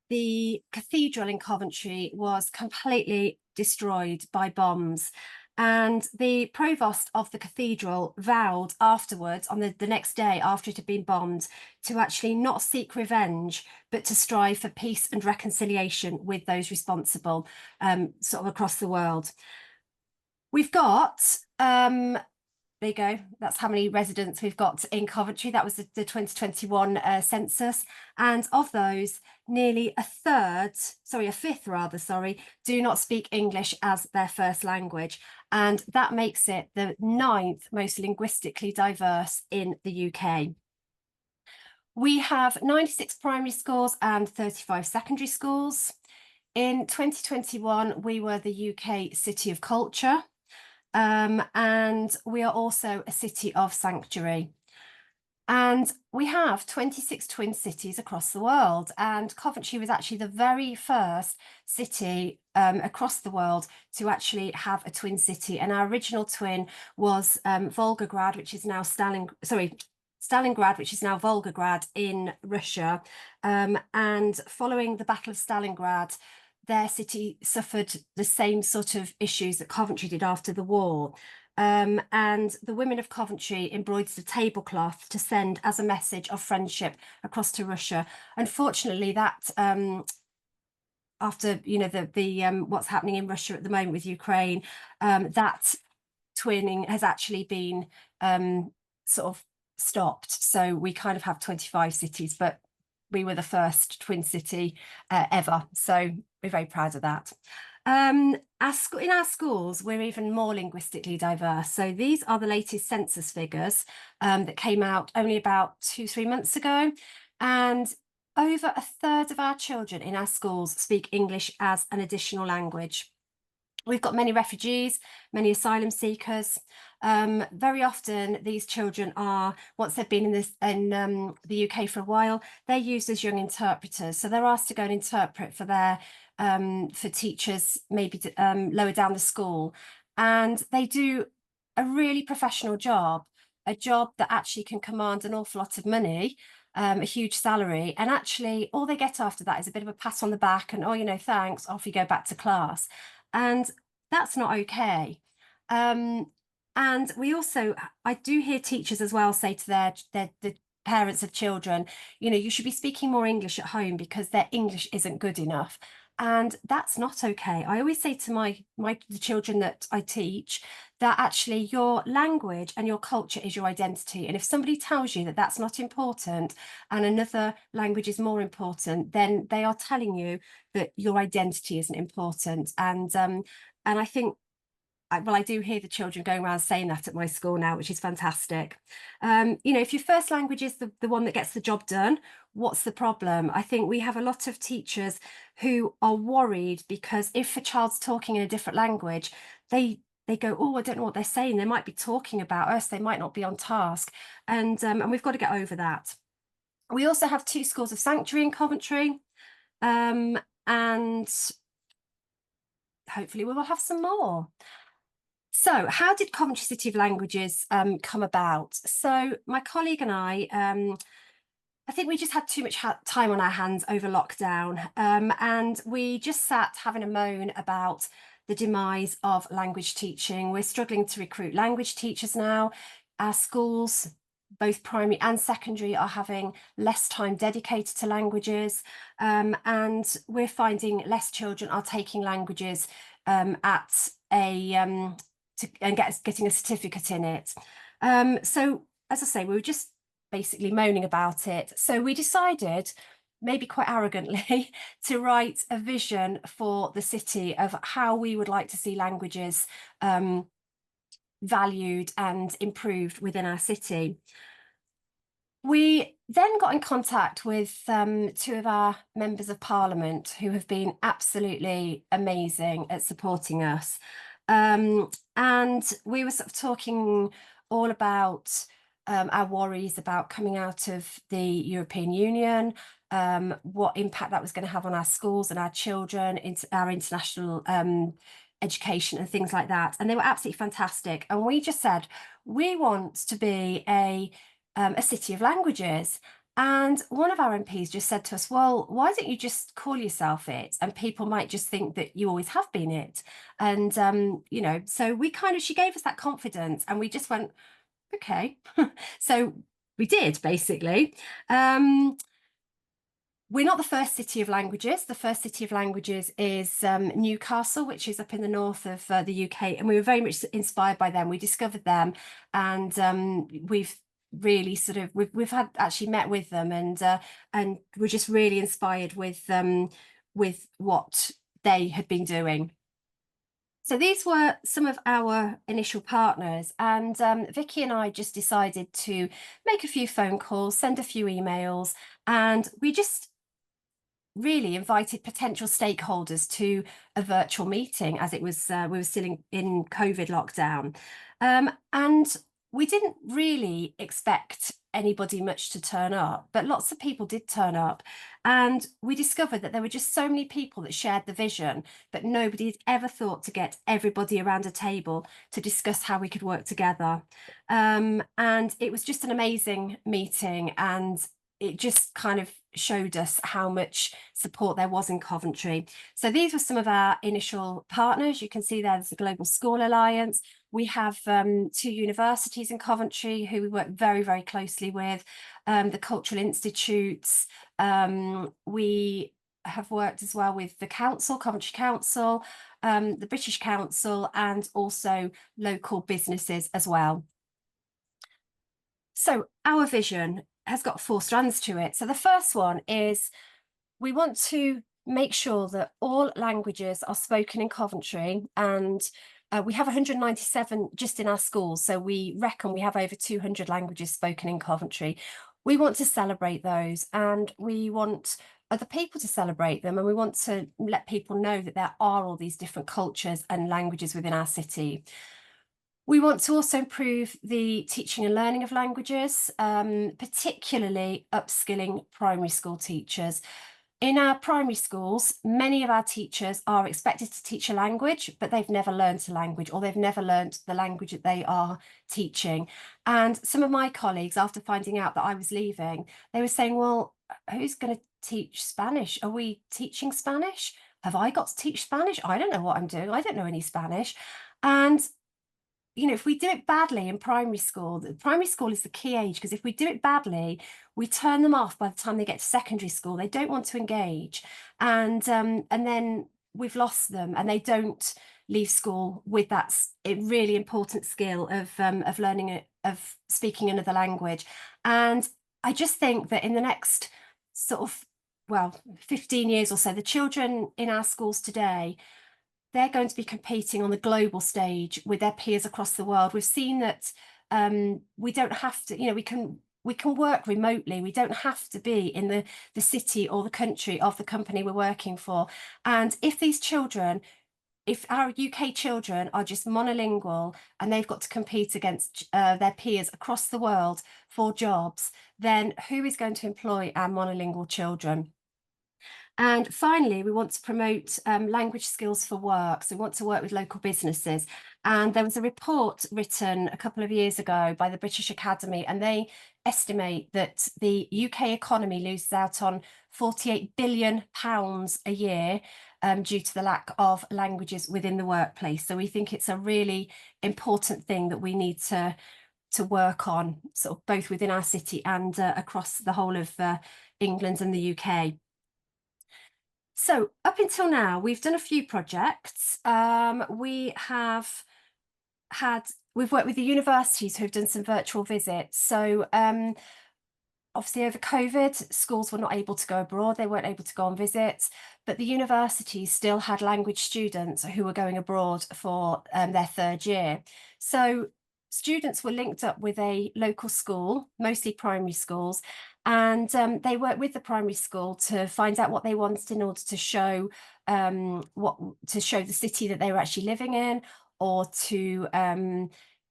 the cathedral in Coventry was completely destroyed by bombs. And the provost of the cathedral vowed afterwards, on the next day after it had been bombed, to actually not seek revenge, but to strive for peace and reconciliation with those responsible, sort of across the world. We've got, there you go, that's how many residents we've got in Coventry. That was the 2021 census. And of those, nearly a fifth rather, do not speak English as their first language. And that makes it the 9th most linguistically diverse in the UK. We have 96 primary schools and 35 secondary schools. In 2021, we were the UK City of Culture. And we are also a city of sanctuary. And we have 26 twin cities across the world. And Coventry was actually the very first city across the world to actually have a twin city. And our original twin was Volgograd, which is now Stalingrad, which is now Volgograd in Russia. And following the Battle of Stalingrad, their city suffered the same sort of issues that Coventry did after the war. And the women of Coventry embroidered a tablecloth to send as a message of friendship across to Russia. Unfortunately, that after the what's happening in Russia at the moment with Ukraine, that twinning has actually been sort of stopped. So we kind of have 25 cities, but we were the first twin city ever. So we're very proud of that. In our schools, we're even more linguistically diverse. So these are the latest census figures that came out only about 2-3 months ago. And over a third of our children in our schools speak English as an additional language. We've got many refugees, many asylum seekers. Very often these children are, once they've been in the UK for a while, they're used as young interpreters. So they're asked to go and interpret for their for teachers maybe lower down the school. And they do a really professional job, a job that actually can command an awful lot of money, a huge salary. And actually all they get after that is a bit of a pat on the back and, oh, thanks, off you go back to class. And that's not okay. And we also, I do hear teachers as well say to the parents of children, you should be speaking more English at home because their English isn't good enough. And that's not okay. I always say to the children that I teach that actually your language and your culture is your identity. And if somebody tells you that that's not important and another language is more important, then they are telling you that your identity isn't important. And I think I do hear the children going around saying that at my school now, which is fantastic. If your first language is the one that gets the job done, what's the problem? I think we have a lot of teachers who are worried because if a child's talking in a different language, they go, oh, I don't know what they're saying. They might be talking about us. They might not be on task. And we've got to get over that. We also have 2 schools of sanctuary in Coventry. And hopefully we will have some more. So how did Coventry City of Languages come about? So my colleague and I think we just had too much time on our hands over lockdown, and we just sat having a moan about the demise of language teaching. We're struggling to recruit language teachers now. Our schools, both primary and secondary, are having less time dedicated to languages, and we're finding less children are taking languages at a getting a certificate in it. So as I say, we were just basically moaning about it. So we decided, maybe quite arrogantly, to write a vision for the city of how we would like to see languages valued and improved within our city. We then got in contact with 2 of our members of parliament who have been absolutely amazing at supporting us. And we were sort of talking all about our worries about coming out of the European Union, what impact that was going to have on our schools and our children, our international education and things like that. And they were absolutely fantastic. And we just said, we want to be a city of languages. And one of our MPs just said to us, well, why don't you just call yourself it? And people might just think that you always have been it. And, so she gave us that confidence and we just went, okay. So we did, basically. We're not the first city of languages. The first city of languages is Newcastle, which is up in the north of the UK. And we were very much inspired by them. We discovered them and we've really we've had actually met with them and we're just really inspired with what they had been doing. So these were some of our initial partners, and Vicky and I just decided to make a few phone calls, send a few emails, and we just really invited potential stakeholders to a virtual meeting as it was we were still in COVID lockdown. And we didn't really expect anybody much to turn up, but lots of people did turn up. And we discovered that there were just so many people that shared the vision, but nobody had ever thought to get everybody around a table to discuss how we could work together. And it was just an amazing meeting, and it just kind of showed us how much support there was in Coventry. So these were some of our initial partners. You can see there's the Global School Alliance. We have 2 universities in Coventry who we work very, very closely with, the Cultural Institutes. We have worked as well with the council, Coventry Council, the British Council, and also local businesses as well. So our vision has got 4 strands to it. So the first one is we want to make sure that all languages are spoken in Coventry, and we have 197 just in our schools. So we reckon we have over 200 languages spoken in Coventry. We want to celebrate those, and we want other people to celebrate them, and we want to let people know that there are all these different cultures and languages within our city. We want to also improve the teaching and learning of languages, particularly upskilling primary school teachers. In our primary schools, many of our teachers are expected to teach a language, but they've never learned a language, or they've never learned the language that they are teaching. And some of my colleagues, after finding out that I was leaving, they were saying, well, who's going to teach Spanish? Are we teaching Spanish? Have I got to teach Spanish? I don't know what I'm doing. I don't know any Spanish. And if we do it badly in primary school, the primary school is the key age, because if we do it badly, we turn them off by the time they get to secondary school. They don't want to engage, and then we've lost them, and they don't leave school with that really important skill of learning of speaking another language. And I just think that in the next 15 years or so, the children in our schools today, they're going to be competing on the global stage with their peers across the world. We've seen that we don't have to, we can work remotely. We don't have to be in the city or the country of the company we're working for. And if these children, if our UK children are just monolingual and they've got to compete against their peers across the world for jobs, then who is going to employ our monolingual children? And finally, we want to promote language skills for work. So we want to work with local businesses. And there was a report written a couple of years ago by the British Academy, and they estimate that the UK economy loses out on £48 billion a year due to the lack of languages within the workplace. So we think it's a really important thing that we need to work on, sort of both within our city and across the whole of England and the UK. So up until now, we've done a few projects. We've worked with the universities who've done some virtual visits. So obviously over COVID, schools were not able to go abroad. They weren't able to go on visits, but the universities still had language students who were going abroad for their third year. So students were linked up with a local school, mostly primary schools, and they worked with the primary school to find out what they wanted in order to show the city that they were actually living in, or to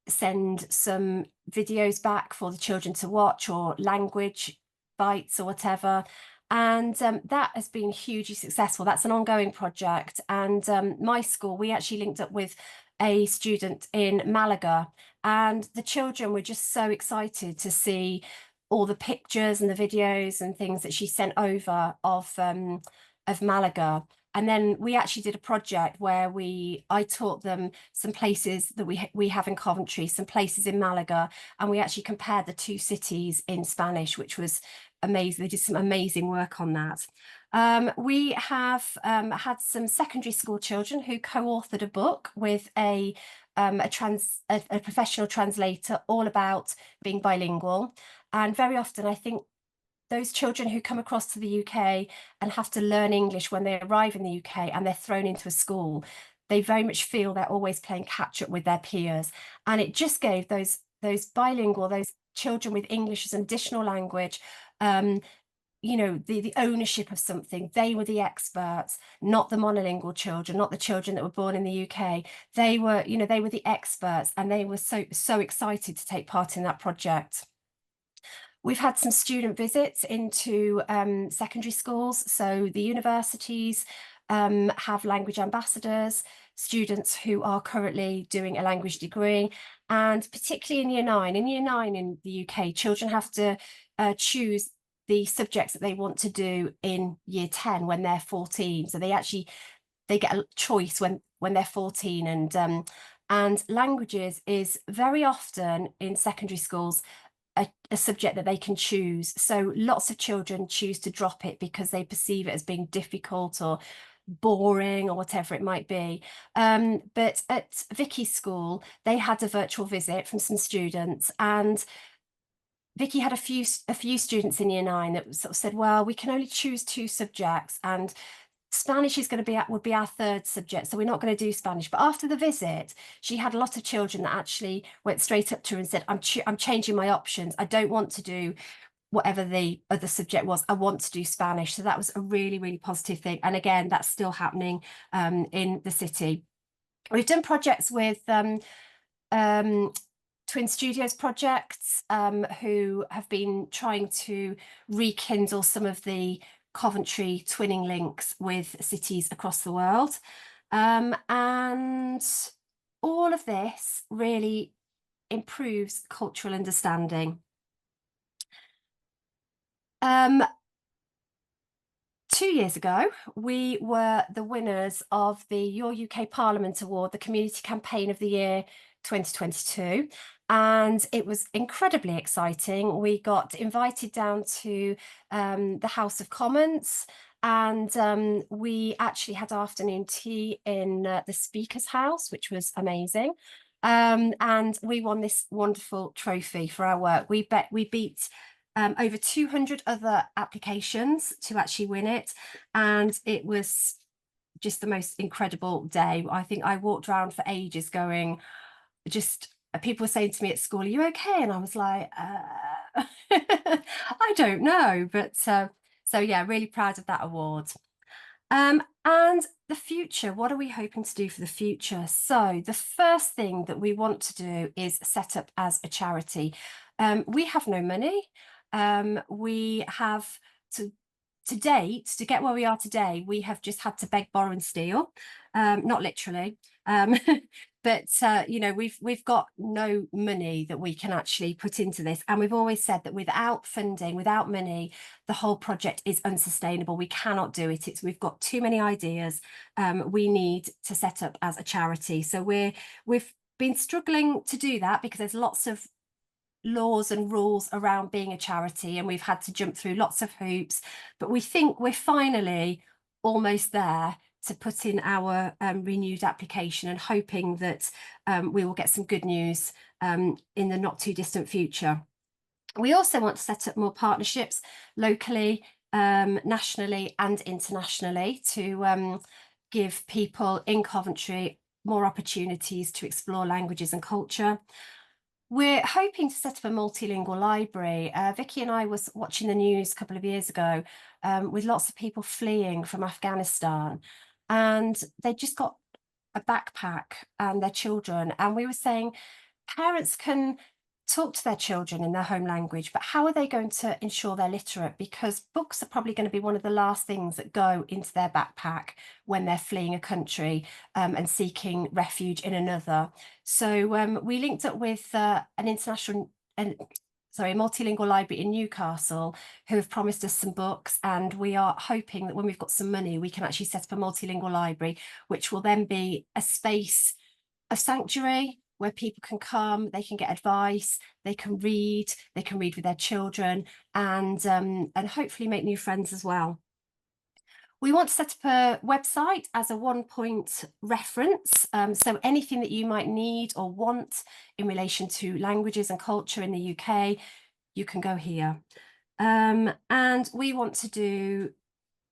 send some videos back for the children to watch, or language bites or whatever. And that has been hugely successful. That's an ongoing project. And my school, we actually linked up with a student in Malaga, and the children were just so excited to see all the pictures and the videos and things that she sent over of Malaga. And then we actually did a project where I taught them some places that we have in Coventry, some places in Malaga, and we actually compared the two cities in Spanish, which was amazing. They did some amazing work on that. We have had some secondary school children who co-authored a book with a professional translator all about being bilingual. And very often, I think those children who come across to the UK and have to learn English when they arrive in the UK and they're thrown into a school, they very much feel they're always playing catch up with their peers. And it just gave those bilingual, those children with English as an additional language, the ownership of something. They were the experts, not the monolingual children, not the children that were born in the UK. They were the experts, and they were so excited to take part in that project. We've had some student visits into secondary schools. So the universities have language ambassadors, students who are currently doing a language degree, and particularly in Year 9. In Year 9 in the UK, children have to choose the subjects that they want to do in Year 10 when they're 14. So they get a choice when they're 14, and languages is very often in secondary schools a subject that they can choose. So lots of children choose to drop it because they perceive it as being difficult or boring or whatever it might be. But at Vicky's school, they had a virtual visit from some students, and Vicky had a few students in Year 9 that sort of said, well, we can only choose 2 subjects, and Spanish is going to would be our 3rd subject, so we're not going to do Spanish. But after the visit, she had a lot of children that actually went straight up to her and said, I'm changing my options. I don't want to do whatever the other subject was. I want to do Spanish. So that was a really, really positive thing. And again, that's still happening in the city. We've done projects with Twin Studios projects, who have been trying to rekindle some of the Coventry twinning links with cities across the world. And all of this really improves cultural understanding. 2 years ago, we were the winners of the Your UK Parliament Award, the Community Campaign of the Year 2022. And it was incredibly exciting. We got invited down to the House of Commons, and we actually had afternoon tea in the Speaker's House, which was amazing. And we won this wonderful trophy for our work. We beat over 200 other applications to actually win it, and it was just the most incredible day. I think I walked around for ages going, people were saying to me at school, "Are you okay?" And I was like, I don't know. But so yeah, really proud of that award. And the future, what are we hoping to do for the future? So the first thing that we want to do is set up as a charity. We have no money. We have to date, to get where we are today, we have just had to beg, borrow and steal, not literally, but you know, we've got no money that we can actually put into this, and we've always said that without funding, without money, the whole project is unsustainable. We cannot do it. We've got too many ideas. We need to set up as a charity. So we've been struggling to do that because there's lots of laws and rules around being a charity, and we've had to jump through lots of hoops, but we think we're finally almost there to put in our renewed application, and hoping that we will get some good news in the not too distant future. We also want to set up more partnerships locally, nationally and internationally to give people in Coventry more opportunities to explore languages and culture. We're hoping to set up a multilingual library. Vicky and I was watching the news a couple of years ago with lots of people fleeing from Afghanistan, and they just got a backpack and their children. And we were saying parents can talk to their children in their home language, but how are they going to ensure they're literate? Because books are probably going to be one of the last things that go into their backpack when they're fleeing a country and seeking refuge in another. So we linked up with a multilingual library in Newcastle who have promised us some books, and we are hoping that when we've got some money, we can actually set up a multilingual library, which will then be a space, a sanctuary where people can come, they can get advice, they can read with their children, and hopefully make new friends as well. We want to set up a website as a one-point reference. So anything that you might need or want in relation to languages and culture in the UK, you can go here. And we want to do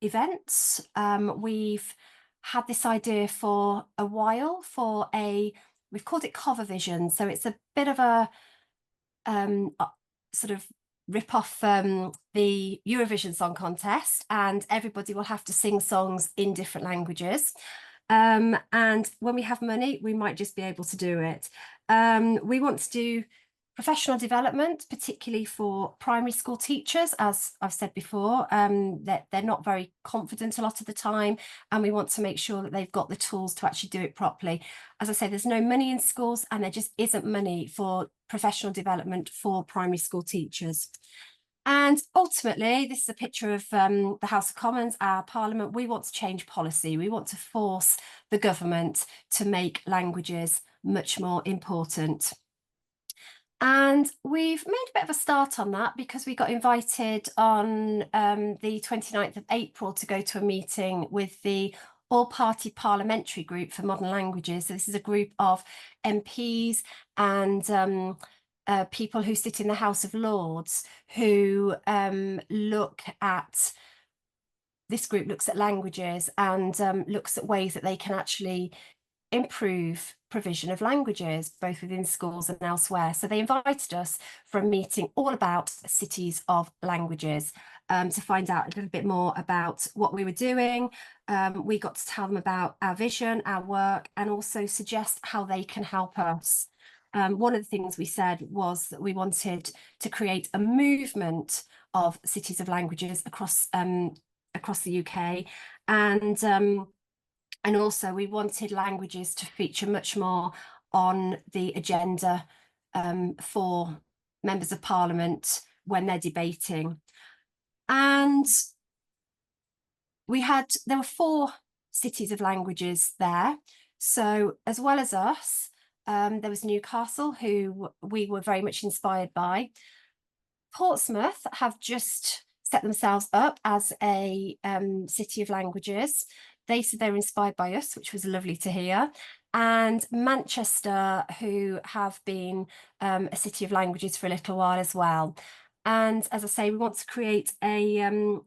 events. We've had this idea for a while for we've called it Cover Vision. So it's a bit of a sort of rip off the Eurovision Song Contest, and everybody will have to sing songs in different languages. And when we have money, we might just be able to do it. We want to do professional development, particularly for primary school teachers, as I've said before, that they're not very confident a lot of the time, and we want to make sure that they've got the tools to actually do it properly. As I say, there's no money in schools, and there just isn't money for professional development for primary school teachers. And ultimately, this is a picture of the House of Commons, our Parliament. We want to change policy. We want to force the government to make languages much more important. And we've made a bit of a start on that because we got invited on the 29th of April to go to a meeting with the All-Party Parliamentary Group for Modern Languages. So this is a group of MPs and people who sit in the House of Lords who this group looks at languages and looks at ways that they can actually improve provision of languages, both within schools and elsewhere. So they invited us for a meeting all about cities of languages to find out a little bit more about what we were doing. We got to tell them about our vision, our work, and also suggest how they can help us. One of the things we said was that we wanted to create a movement of cities of languages across the UK, and also we wanted languages to feature much more on the agenda for members of Parliament when they're debating. And there were 4 cities of languages there. So as well as us, there was Newcastle, who we were very much inspired by. Portsmouth have just set themselves up as a city of languages. They said they were inspired by us, which was lovely to hear. And Manchester, who have been a city of languages for a little while as well. And as I say, we want to create a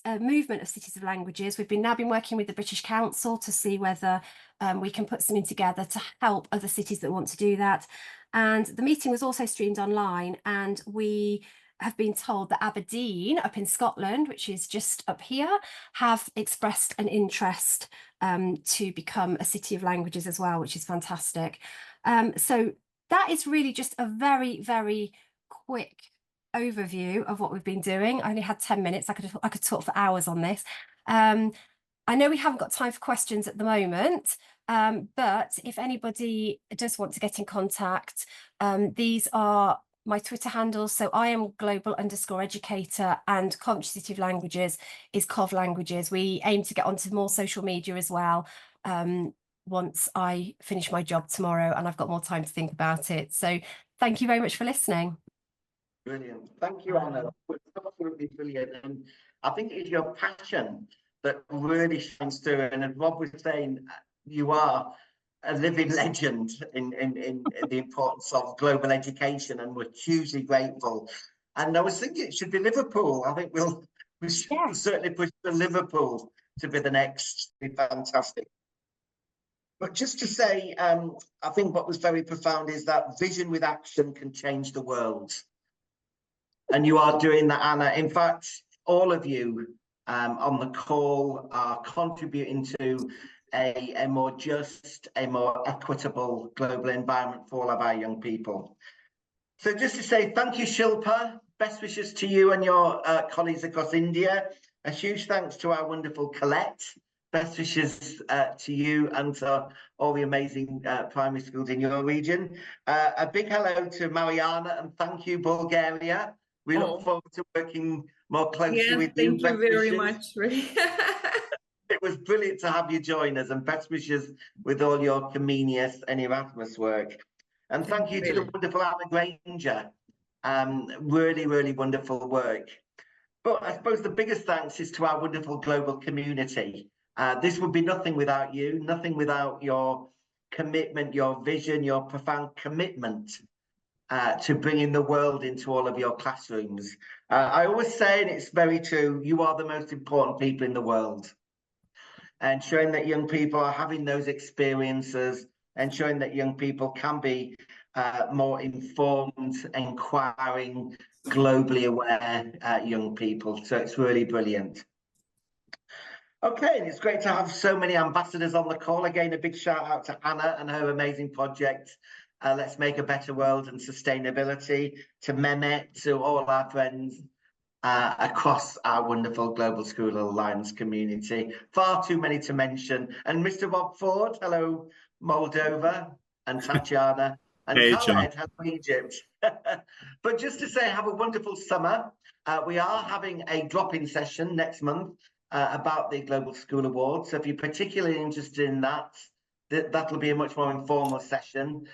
a movement of cities of languages. We've now been working with the British Council to see whether we can put something together to help other cities that want to do that. And the meeting was also streamed online, and we have been told that Aberdeen up in Scotland, which is just up here, have expressed an interest to become a city of languages as well, which is fantastic. So that is really just a very, very quick overview of what we've been doing. I only had 10 minutes. I could talk for hours on this. I know we haven't got time for questions at the moment, but if anybody does want to get in contact, these are my Twitter handles. So I am global_educator, and Coventry City of Languages is Cov Languages. We aim to get onto more social media as well once I finish my job tomorrow and I've got more time to think about it. So thank you very much for listening. Brilliant. Thank you, Anna. It's absolutely brilliant. And I think it's your passion that really shines through. And as Rob was saying, you are a living legend in the importance of global education, and we're hugely grateful. And I was thinking it should be Liverpool. I think we should certainly push for Liverpool to be the next. Be fantastic. But just to say, I think what was very profound is that vision with action can change the world. And you are doing that, Anna. In fact, all of you on the call are contributing to a more just, a more equitable global environment for all of our young people. So just to say thank you, Shilpa. Best wishes to you and your colleagues across India. A huge thanks to our wonderful Colette. Best wishes to you and to all the amazing primary schools in your region. A big hello to Mariana, and thank you, Bulgaria. We look forward to working more closely with you. Thank you very much. It was brilliant to have you join us, and best wishes with all your Comenius and Erasmus work. And thank you to the wonderful Anna Granger. Really, really wonderful work. But I suppose the biggest thanks is to our wonderful global community. This would be nothing without you, nothing without your commitment, your vision, your profound commitment to bringing the world into all of your classrooms. I always say, and it's very true, you are the most important people in the world. And showing that young people are having those experiences, and showing that young people can be more informed, inquiring, globally aware young people. So it's really brilliant. Okay, and it's great to have so many ambassadors on the call. Again, a big shout out to Anna and her amazing project, Let's Make a Better World and Sustainability, to Mehmet, to all our friends across our wonderful Global School Alliance community. Far too many to mention. And Mr. Rob Ford, hello, Moldova, and Tatiana, and hey, Khaled, hello, Egypt. But just to say, have a wonderful summer. We are having a drop-in session next month about the Global School Awards. So if you're particularly interested in that, that'll be a much more informal session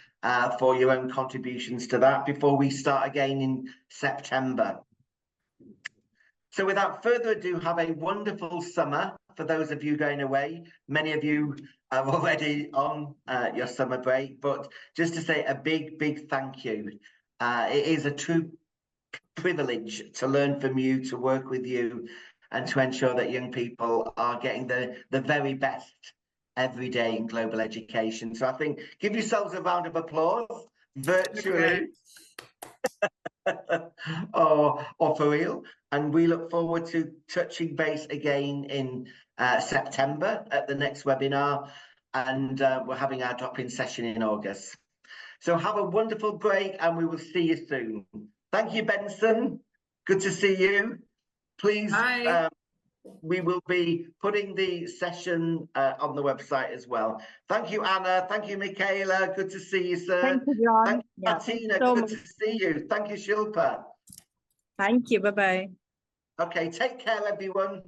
for your own contributions to that before we start again in September. So without further ado, have a wonderful summer for those of you going away. Many of you are already on your summer break, but just to say a big, big thank you. It is a true privilege to learn from you, to work with you, and to ensure that young people are getting the very best every day in global education. So I think, give yourselves a round of applause virtually or for real. And we look forward to touching base again in September at the next webinar. And we're having our drop-in session in August. So have a wonderful break, and we will see you soon. Thank you, Benson. Good to see you. Please, we will be putting the session on the website as well. Thank you, Anna. Thank you, Michaela. Good to see you, sir. Thank you, John. Thank you, Martina. Good to see you. Thank you, Shilpa. Thank you. Bye-bye. Okay, take care, everyone.